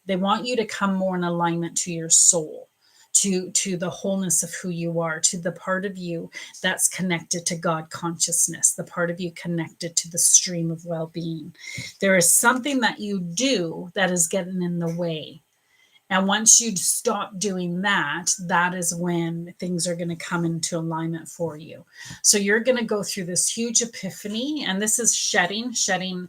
They want you to come more in alignment to your soul, to the wholeness of who you are, to the part of you that's connected to God consciousness, the part of you connected to the stream of well-being. There is something that you do that is getting in the way. And once you stop doing that, that is when things are going to come into alignment for you. So you're going to go through this huge epiphany, and this is shedding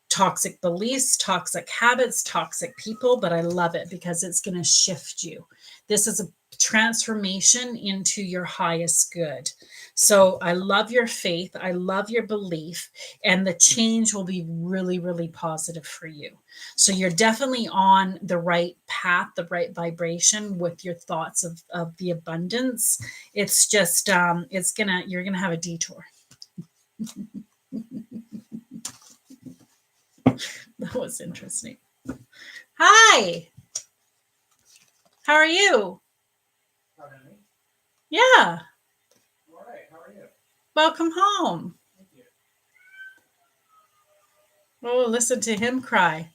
toxic beliefs, toxic habits, toxic people, but I love it because it's going to shift you. This is a transformation into your highest good. So I love your faith. I love your belief, and the change will be really, really positive for you. So you're definitely on the right path, the right vibration with your thoughts of the abundance. It's just, you're going to have a detour. That was interesting. Hi. How are you? Hi, honey. Yeah. All right. How are you? Welcome home. Thank you. Oh, listen to him cry.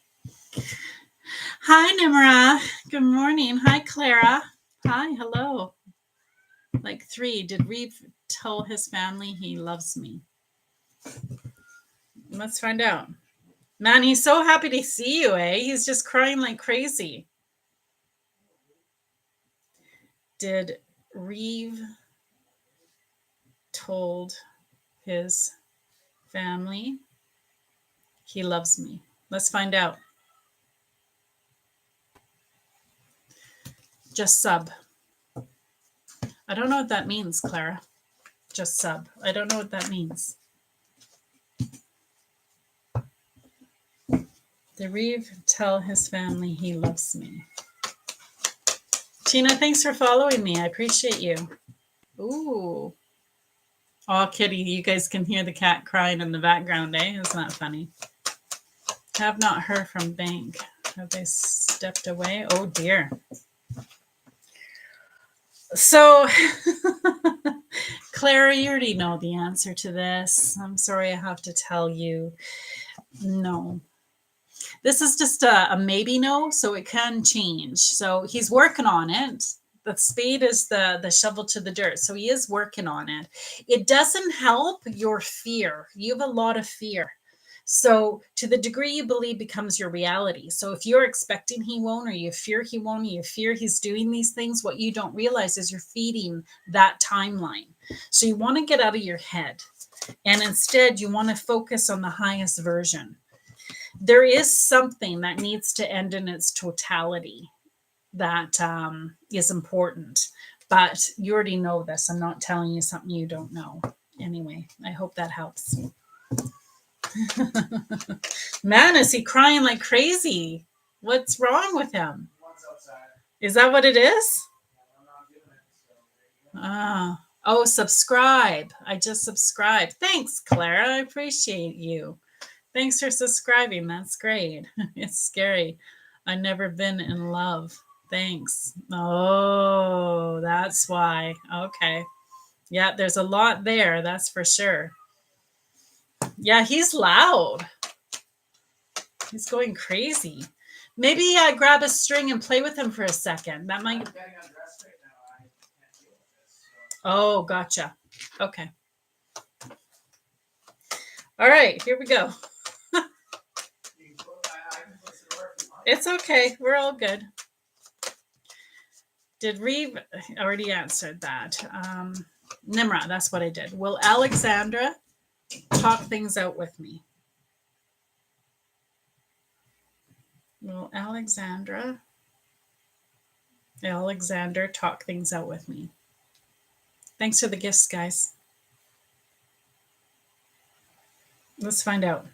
Hi, Nimra. Good morning. Hi, Clara. Hi. Hello. Like 3. Did Reeve tell his family he loves me? Let's find out. Man, he's so happy to see you, eh? He's just crying like crazy. Did Reeve told his family he loves me? Let's find out. Just sub. I don't know what that means, Clara. Just sub. I don't know what that means. Did Reeve tell his family he loves me? Tina, thanks for following me. I appreciate you. Ooh. Oh, Kitty, you guys can hear the cat crying in the background, eh? Isn't that funny? Have not heard from bank. Have they stepped away? Oh, dear. So, Clara, you already know the answer to this. I'm sorry I have to tell you. No. This is just a maybe no, so it can change. So he's working on it. The spade is the shovel to the dirt. So he is working on it. It doesn't help your fear. You have a lot of fear. So to the degree you believe becomes your reality. So if you're expecting he won't, or you fear he won't, or you fear he's doing these things, what you don't realize is you're feeding that timeline. So you want to get out of your head, and instead you want to focus on the highest version. There is something that needs to end in its totality that is important, but you already know this. I'm not telling you something you don't know. Anyway, I hope that helps. Man, is he crying like crazy? What's wrong with him? One's outside. Is that what it is? I'm not doing it. So there you go. Oh, subscribe. I just subscribed. Thanks, Clara. I appreciate you. Thanks for subscribing. That's great. It's scary. I've never been in love. Thanks. Oh, that's why. Okay. Yeah, there's a lot there. That's for sure. Yeah, he's loud. He's going crazy. Maybe grab a string and play with him for a second. That I'm might. getting undressed right now. I can't deal with this. So. Oh, gotcha. Okay. All right, here we go. You can put, I can put it where if you want. It's okay. We're all good. Did Reeve already answered that? Nimra, that's what I did. Will Alexandra talk things out with me? Will Alexander talk things out with me? Thanks for the gifts, guys. Let's find out.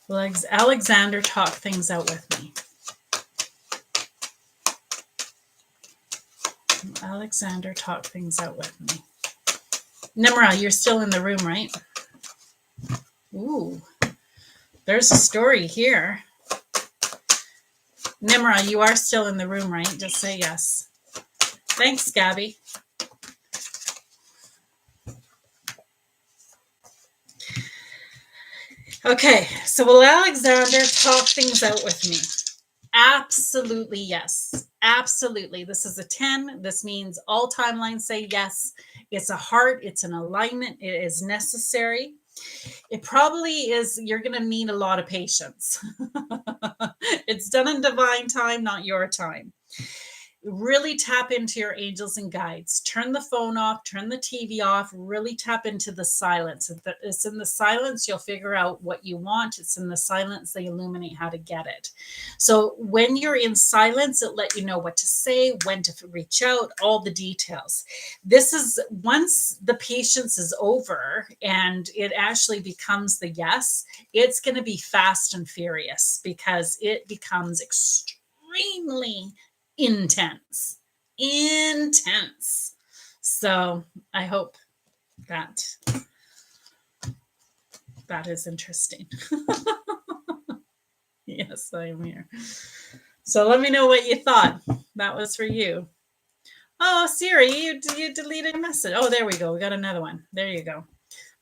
Will Alexander talk things out with me? Will Alexander talk things out with me? Nimra, you're still in the room, right? Ooh, there's a story here. Nimra, you are still in the room, right? Just say yes. Thanks, Gabby. Okay, so will Alexander talk things out with me? Absolutely yes. Absolutely. This is a 10. This means all timelines say yes. It's a heart. It's an alignment. It is necessary. It probably is. You're going to need a lot of patience. It's done in divine time, not your time. Really tap into your angels and guides. Turn the phone off, turn the TV off, really tap into the silence. It's in the silence you'll figure out what you want. It's in the silence they illuminate how to get it. So when you're in silence, it let you know what to say, when to reach out, all the details. This is once the patience is over and it actually becomes the yes, it's going to be fast and furious because it becomes extremely intense. So I hope that is interesting. Yes, I am here. So let me know what you thought. That was for you. Oh, Siri, you deleted a message. Oh, there we go. We got another one. There you go.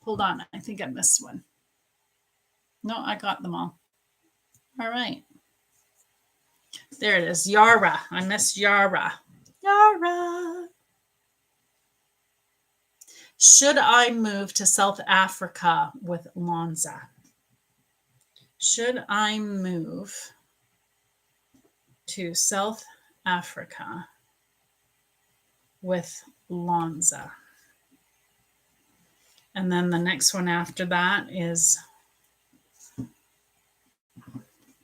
Hold on. I think I missed one. No, I got them all. All right. There it is. Yara. I missed Yara. Yara. Should I move to South Africa with Lonza? Should I move to South Africa with Lonza? And then the next one after that is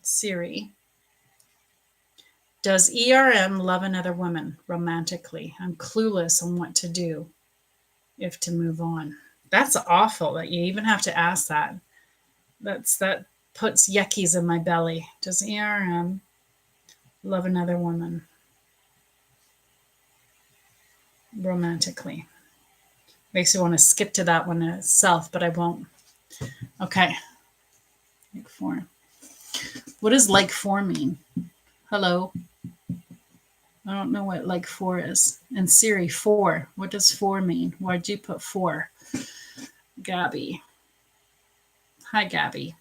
Siri. Does ERM love another woman romantically? I'm clueless on what to do if to move on. That's awful that you even have to ask that. That puts yuckies in my belly. Does ERM love another woman romantically? Makes you want to skip to that one itself, but I won't. Okay. Like 4. What does like 4 mean? Hello. I don't know what like 4 is. And Siri, 4. What does 4 mean? Why'd you put 4? Gabby. Hi, Gabby.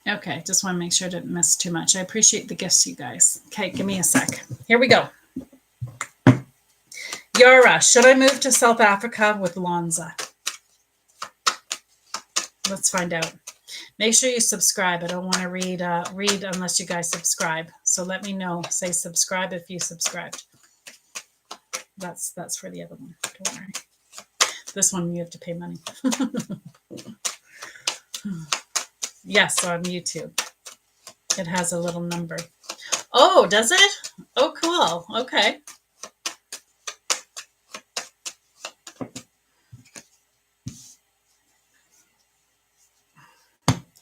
Okay, just want to make sure I didn't miss too much. I appreciate the gifts, you guys. Okay, give me a sec. Here we go. Yara, should I move to South Africa with Lonza? Let's find out. Make sure you subscribe. I don't want to read unless you guys subscribe. So let me know. Say subscribe if you subscribed. That's for the other one. Don't worry. This one you have to pay money. Yes, on YouTube. It has a little number. Oh, does it? Oh, cool. Okay.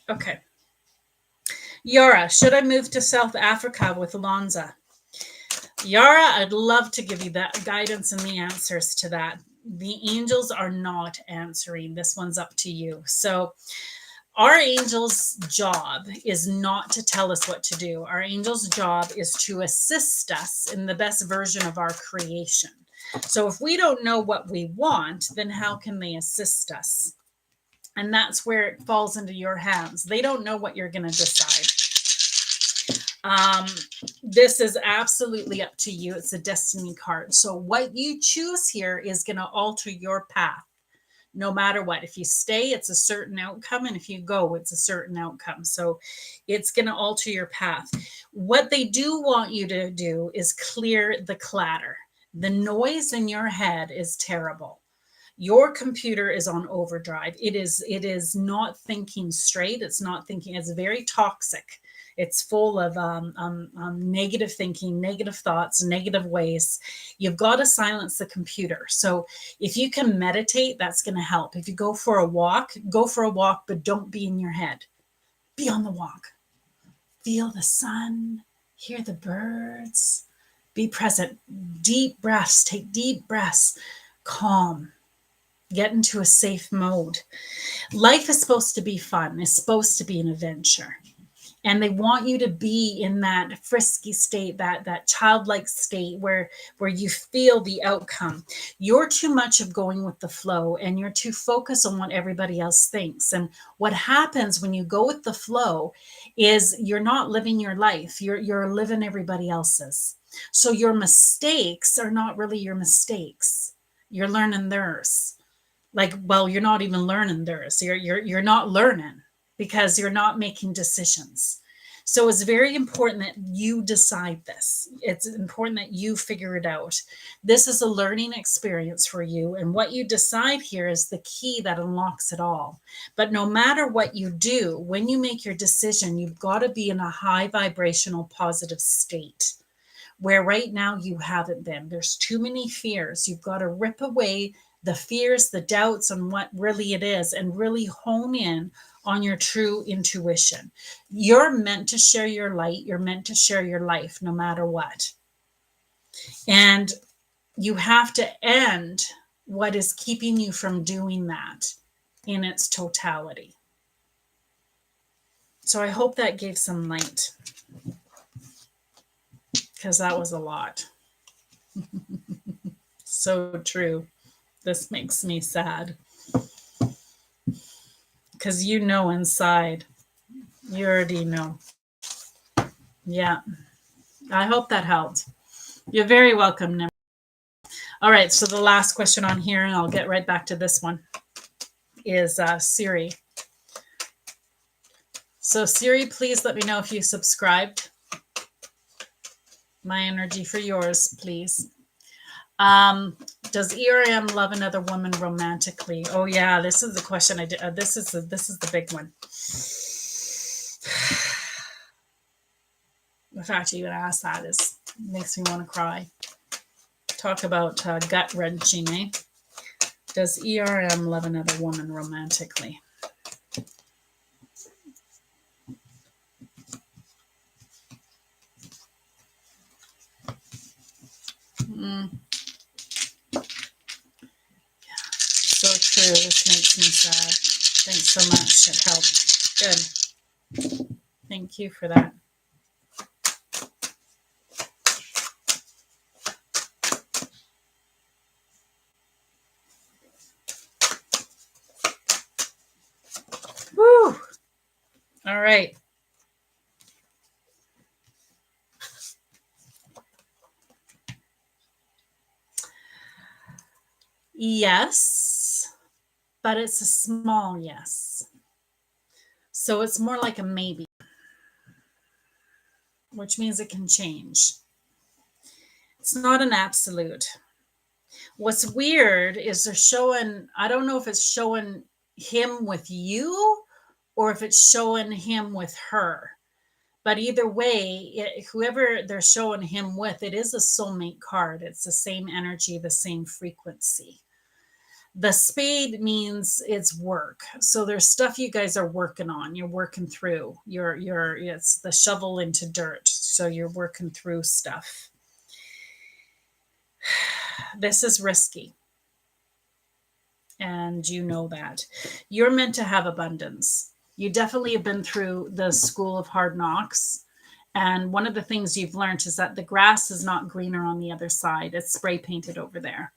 Okay. Yara, should I move to South Africa with Alonza? Yara, I'd love to give you that guidance and the answers to that. The angels are not answering. This one's up to you. So our angel's job is not to tell us what to do. Our angel's job is to assist us in the best version of our creation. So if we don't know what we want, then how can they assist us? And that's where it falls into your hands. They don't know what you're going to decide. This is absolutely up to you. It's a destiny card. So what you choose here is going to alter your path. No matter what, if you stay, it's a certain outcome. And if you go, it's a certain outcome. So it's going to alter your path. What they do want you to do is clear the clutter. The noise in your head is terrible. Your computer is on overdrive. It is not thinking straight. It's not thinking. It's very toxic. It's full of negative thinking, negative thoughts, negative ways. You've got to silence the computer. So if you can meditate, that's going to help. If you go for a walk, but don't be in your head. Be on the walk. Feel the sun, hear the birds, be present. Deep breaths, take deep breaths, calm. Get into a safe mode. Life is supposed to be fun. It's supposed to be an adventure. And they want you to be in that frisky state, that childlike state where you feel the outcome. You're too much of going with the flow, and you're too focused on what everybody else thinks. And what happens when you go with the flow is you're not living your life. You're living everybody else's. So your mistakes are not really your mistakes. You're learning theirs. Like, well, you're not even learning theirs. You're not learning because you're not making decisions. So it's very important that you decide this. It's important that you figure it out. This is a learning experience for you. And what you decide here is the key that unlocks it all. But no matter what you do, when you make your decision, you've got to be in a high vibrational positive state, where right now you haven't been. There's too many fears. You've got to rip away the fears, the doubts on what really it is, and really hone in on your true intuition. You're meant to share your light. You're meant to share your life no matter what. And you have to end what is keeping you from doing that in its totality. So I hope that gave some light, because that was a lot. So true. This makes me sad. Because you know inside. You already know. Yeah. I hope that helped. You're very welcome, Nim. All right. So the last question on here, and I'll get right back to this one, is Siri. So Siri, please let me know if you subscribed. My energy for yours, please. Does ERM love another woman romantically? Oh yeah, this is the question I did. This is the big one. The fact you even ask that makes me want to cry. Talk about gut wrenching, eh? Does ERM love another woman romantically? So true. This makes me sad. Thanks so much. It helped. Good. Thank you for that. Woo! All right. Yes, but it's a small yes. So it's more like a maybe, which means it can change. It's not an absolute. What's weird is they're showing, I don't know if it's showing him with you or if it's showing him with her. But either way, whoever they're showing him with, it is a soulmate card. It's the same energy, the same frequency. The spade means it's work. So there's stuff you guys are working on. You're working through. It's the shovel into dirt. So you're working through stuff. This is risky. And you know that. You're meant to have abundance. You definitely have been through the school of hard knocks. And one of the things you've learned is that the grass is not greener on the other side. It's spray painted over there.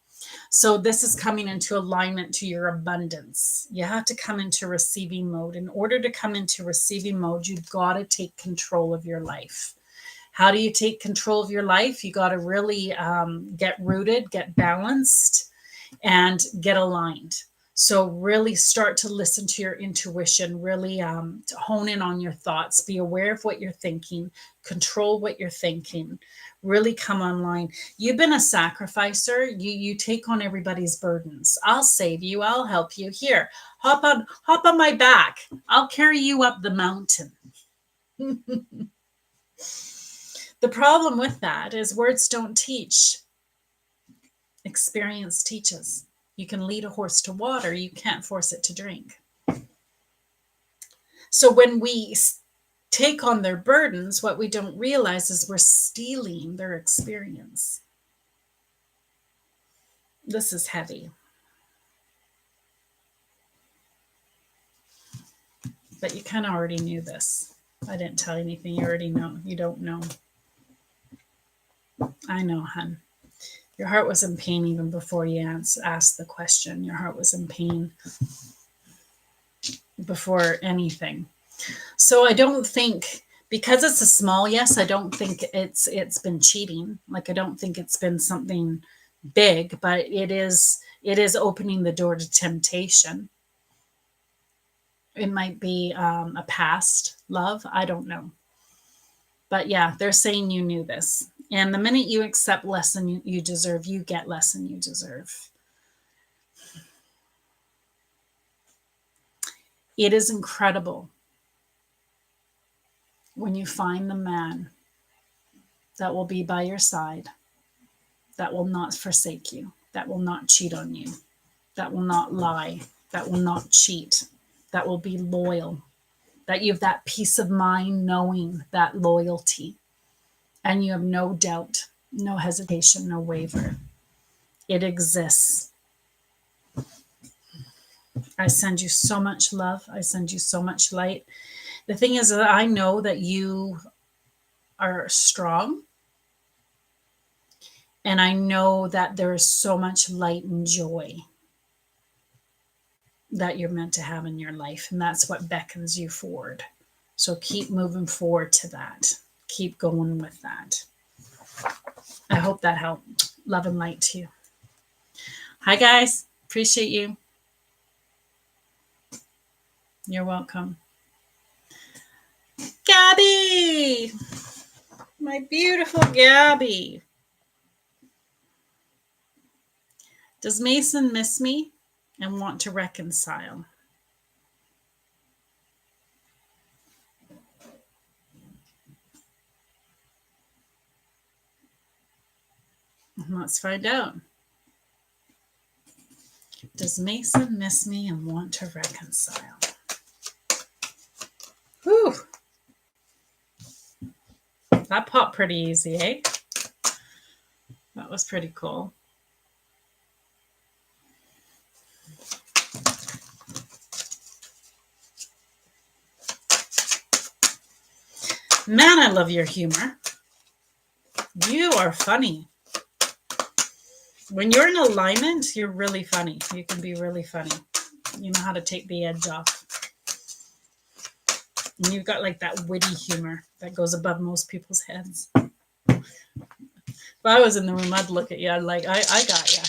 So this is coming into alignment to your abundance. You have to come into receiving mode. In order to come into receiving mode, you've got to take control of your life. How do you take control of your life? You got to really get rooted, get balanced, and get aligned. So really start to listen to your intuition, really to hone in on your thoughts, be aware of what you're thinking, control what you're thinking, really come online. You've been a sacrificer. You take on everybody's burdens. I'll save you. I'll help you. Here, hop on my back. I'll carry you up the mountain. The problem with that is words don't teach. Experience teaches. You can lead a horse to water. You can't force it to drink. So when we take on their burdens, what we don't realize is we're stealing their experience. This is heavy. But you kind of already knew this. I didn't tell you anything. You already know. You don't know. I know, hun. Your heart was in pain even before you asked the question. Your heart was in pain before anything. So I don't think, because it's a small yes, I don't think it's been cheating. Like, I don't think it's been something big, but it is opening the door to temptation. It might be a past love. I don't know. But yeah, they're saying you knew this. And the minute you accept less than you deserve, you get less than you deserve. It is incredible when you find the man that will be by your side, that will not forsake you, that will not cheat on you, that will not lie, that will not cheat, that will be loyal, that you have that peace of mind knowing that loyalty. And you have no doubt, no hesitation, no waver. It exists. I send you so much love. I send you so much light. The thing is that I know that you are strong. And I know that there is so much light and joy that you're meant to have in your life. And that's what beckons you forward. So keep moving forward to that. Keep going with that. I hope that helped. Love and light to you. Hi, guys. Appreciate you. You're welcome. Gabby! My beautiful Gabby. Does Mason miss me and want to reconcile? Let's find out. Does Mason miss me and want to reconcile? Whew. That popped pretty easy, eh? That was pretty cool. Man, I love your humor. You are funny. When you're in alignment, you're really funny. You can be really funny. You know how to take the edge off. And you've got like that witty humor that goes above most people's heads. If I was in the room, I'd look at you. I'd like, I got you.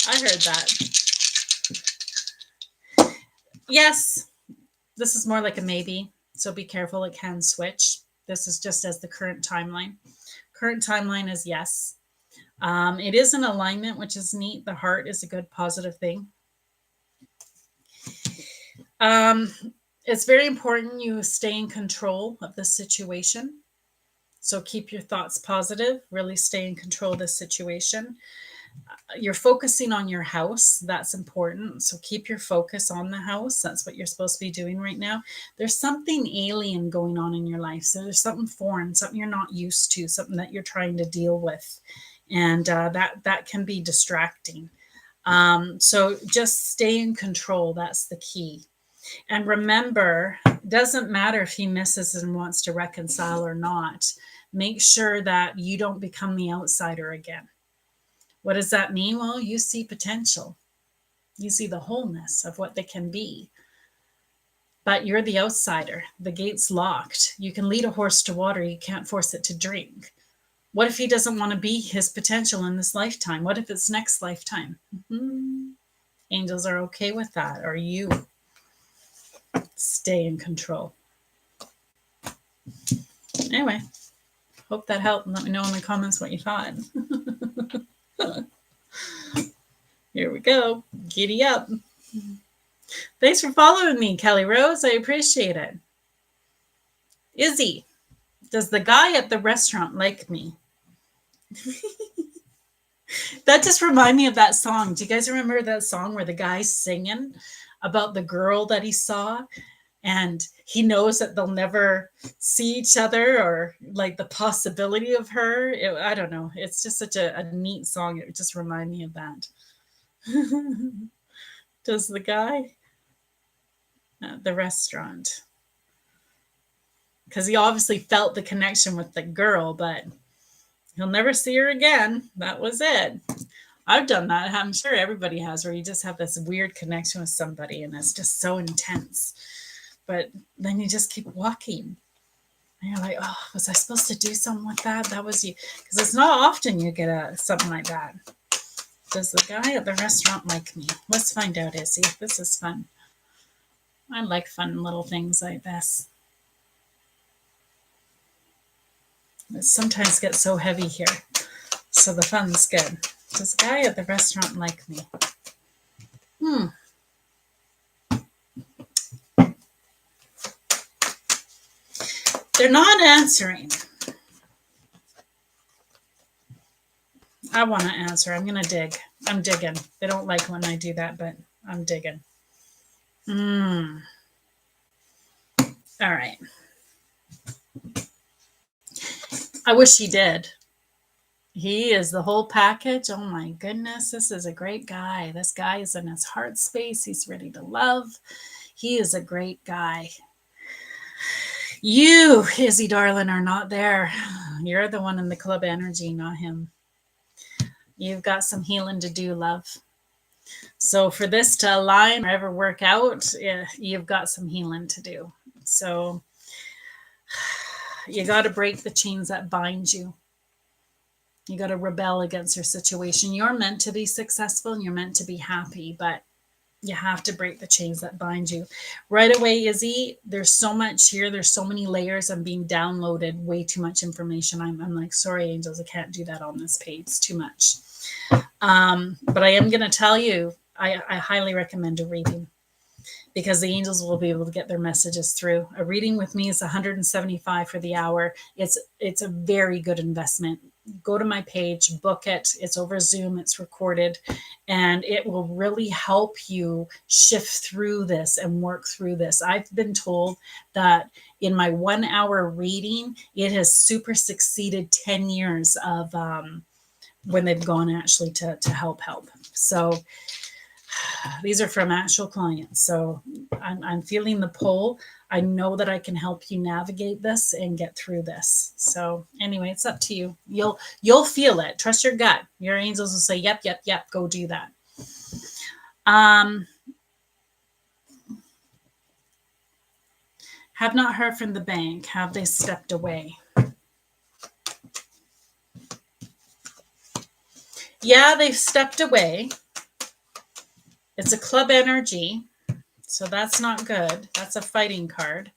I heard that. Yes, This is more like a maybe, so be careful. It can switch. This is just as the current timeline. Current timeline is yes. It is in alignment, which is neat. The heart is a good positive thing. It's very important you stay in control of the situation. So keep your thoughts positive, really stay in control of the situation. You're focusing on your house. That's important. So keep your focus on the house. That's what you're supposed to be doing right now. There's something alien going on in your life. So there's something foreign, something you're not used to, something that you're trying to deal with. And that can be distracting. So just stay in control. That's the key. And remember, it doesn't matter if he misses and wants to reconcile or not. Make sure that you don't become the outsider again. What does that mean? Well, you see potential. You see the wholeness of what they can be. But you're the outsider. The gate's locked. You can lead a horse to water. You can't force it to drink. What if he doesn't want to be his potential in this lifetime? What if it's next lifetime? Mm-hmm. Angels are okay with that. Or you stay in control. Anyway, hope that helped. And let me know in the comments what you thought. Here we go. Giddy up. Thanks for following me, Kelly Rose. I appreciate it. Izzy, does the guy at the restaurant like me? That just reminded me of that song. Do you guys remember that song where the guy's singing about the girl that he saw? And he knows that they'll never see each other, or like the possibility of her. I don't know. It's just such a neat song. It just reminded me of that. Does the guy at the restaurant? Because he obviously felt the connection with the girl, but he'll never see her again. That was it. I've done that. I'm sure everybody has, where you just have this weird connection with somebody and it's just so intense. But then you just keep walking. And you're like, oh, was I supposed to do something with that? That was you. Because it's not often you get something like that. Does the guy at the restaurant like me? Let's find out, Izzy. This is fun. I like fun little things like this. It sometimes gets so heavy here. So the fun's good. Does the guy at the restaurant like me? They're not answering. I want to answer. I'm going to dig. I'm digging. They don't like when I do that, but I'm digging. All right. I wish he did. He is the whole package. Oh my goodness. This is a great guy. This guy is in his heart space. He's ready to love. He is a great guy. You, Izzy darling, are not there. You're the one in the club energy, not him. You've got some healing to do, love. So for this to align or ever work out, you've got some healing to do. So you got to break the chains that bind you. You got to rebel against your situation. You're meant to be successful and you're meant to be happy, but you have to break the chains that bind you. Right away, Izzy, there's so much here. There's so many layers. I'm being downloaded way too much information. I'm like, sorry, angels, I can't do that on this page. It's too much. But I am going to tell you, I highly recommend a reading, because the angels will be able to get their messages through. A reading with me is $175 for the hour. It's a very good investment. Go to my page, book it. It's over Zoom, it's recorded, and it will really help you shift through this and work through this. I've been told that in my 1 hour reading, it has super succeeded 10 years of when they've gone actually to help. So these are from actual clients. So I'm feeling the pull. I know that I can help you navigate this and get through this. So anyway, it's up to you. You'll feel it. Trust your gut. Your angels will say, yep, go do that. Have not heard from the bank. Have they stepped away? Yeah, they've stepped away. It's a club energy. So that's not good. That's a fighting card.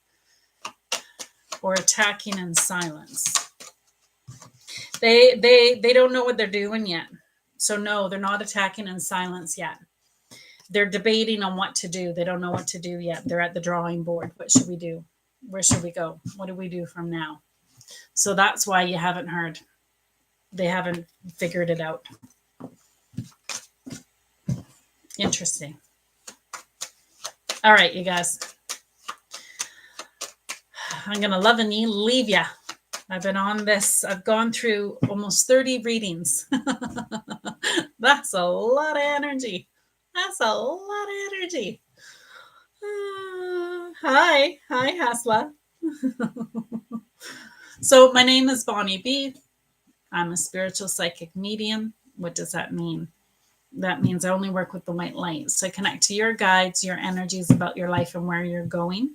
Or attacking in silence. They don't know what they're doing yet. So no, they're not attacking in silence yet. They're debating on what to do. They don't know what to do yet. They're at the drawing board. What should we do? Where should we go? What do we do from now? So that's why you haven't heard. They haven't figured it out. Interesting. All right, you guys. I'm going to love and leave ya. I've been on this. I've gone through almost 30 readings. That's a lot of energy. That's a lot of energy. Hi, Hasla. So my name is Bonnie B. I'm a spiritual psychic medium. What does that mean? That means I only work with the white light. So I connect to your guides, your energies about your life and where you're going.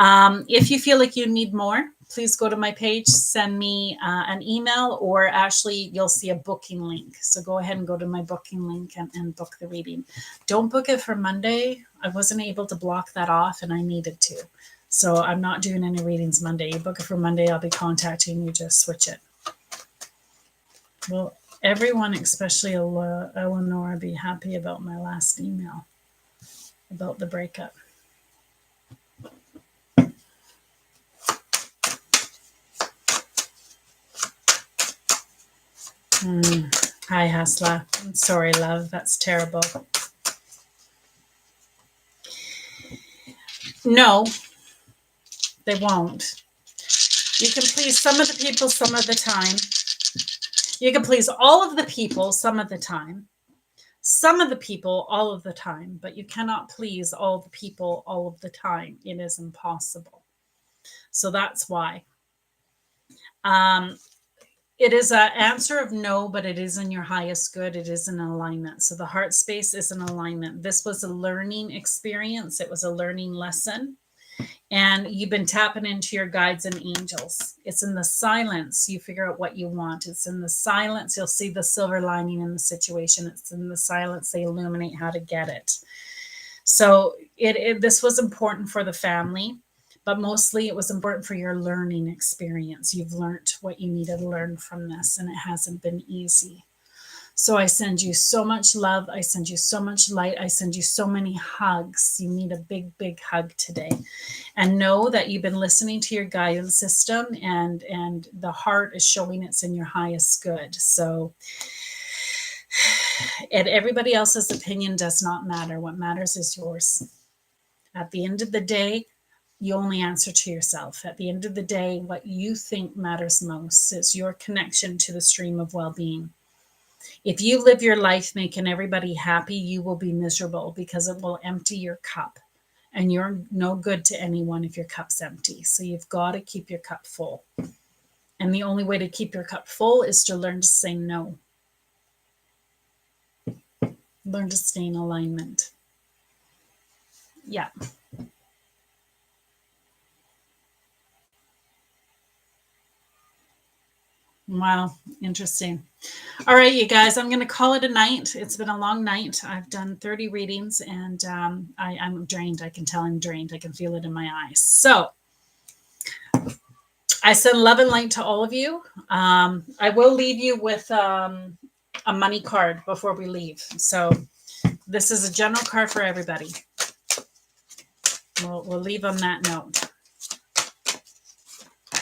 If you feel like you need more, please go to my page, send me an email, or actually you'll see a booking link. So go ahead and go to my booking link and book the reading. Don't book it for Monday. I wasn't able to block that off and I needed to. So I'm not doing any readings Monday. You book it for Monday, I'll be contacting you, just switch it. Well, everyone, especially Eleanor, be happy about my last email about the breakup. Hi, Hasla. I'm sorry, love. That's terrible. No, they won't. You can please some of the people some of the time. You can please all of the people some of the time. Some of the people all of the time, but you cannot please all the people all of the time. It is impossible. So that's why. It is an answer of no, but it is in your highest good. It is in alignment. So the heart space is in alignment. This was a learning experience. It was a learning lesson. And you've been tapping into your guides and angels. It's in the silence you figure out what you want. It's in the silence you'll see the silver lining in the situation. It's in the silence they illuminate how to get it. So this was important for the family. But mostly it was important for your learning experience. You've learned what you needed to learn from this, and it hasn't been easy. So I send you so much love. I send you so much light. I send you so many hugs. You need a big, big hug today. And know that you've been listening to your guidance system, and the heart is showing it's in your highest good. So, and everybody else's opinion does not matter. What matters is yours. At the end of the day, you only answer to yourself. At the end of the day, what you think matters most is your connection to the stream of well-being. If you live your life making everybody happy, you will be miserable because it will empty your cup. And you're no good to anyone if your cup's empty. So you've got to keep your cup full. And the only way to keep your cup full is to learn to say no. Learn to stay in alignment. Yeah. Wow, interesting. All right, you guys, I'm going to call it a night. It's been a long night. I've done 30 readings and I'm drained. I can tell I'm drained. I can feel it in my eyes. So I send love and light to all of you. I will leave you with a money card before we leave. So this is a general card for everybody. We'll leave on that note.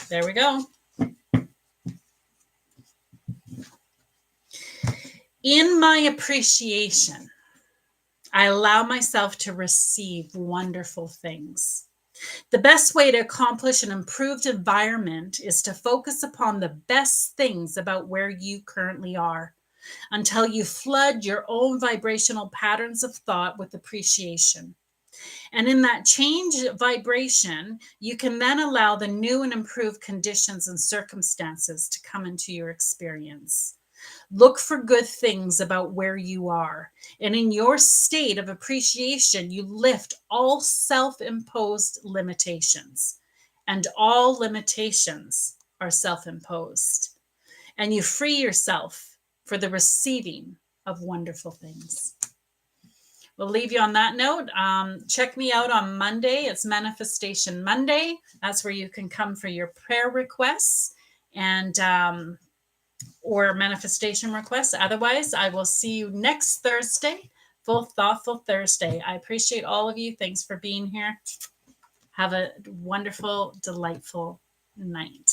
There we go. In my appreciation, I allow myself to receive wonderful things. The best way to accomplish an improved environment is to focus upon the best things about where you currently are until you flood your own vibrational patterns of thought with appreciation. And in that change vibration, you can then allow the new and improved conditions and circumstances to come into your experience. Look for good things about where you are. And in your state of appreciation, you lift all self-imposed limitations. And all limitations are self-imposed. And you free yourself for the receiving of wonderful things. we'll leave you on that note. Check me out on Monday. It's Manifestation Monday. That's where you can come for your prayer requests and or manifestation requests. Otherwise, I will see you next Thursday. Full Thoughtful Thursday. I appreciate all of you. Thanks for being here. Have a wonderful, delightful night.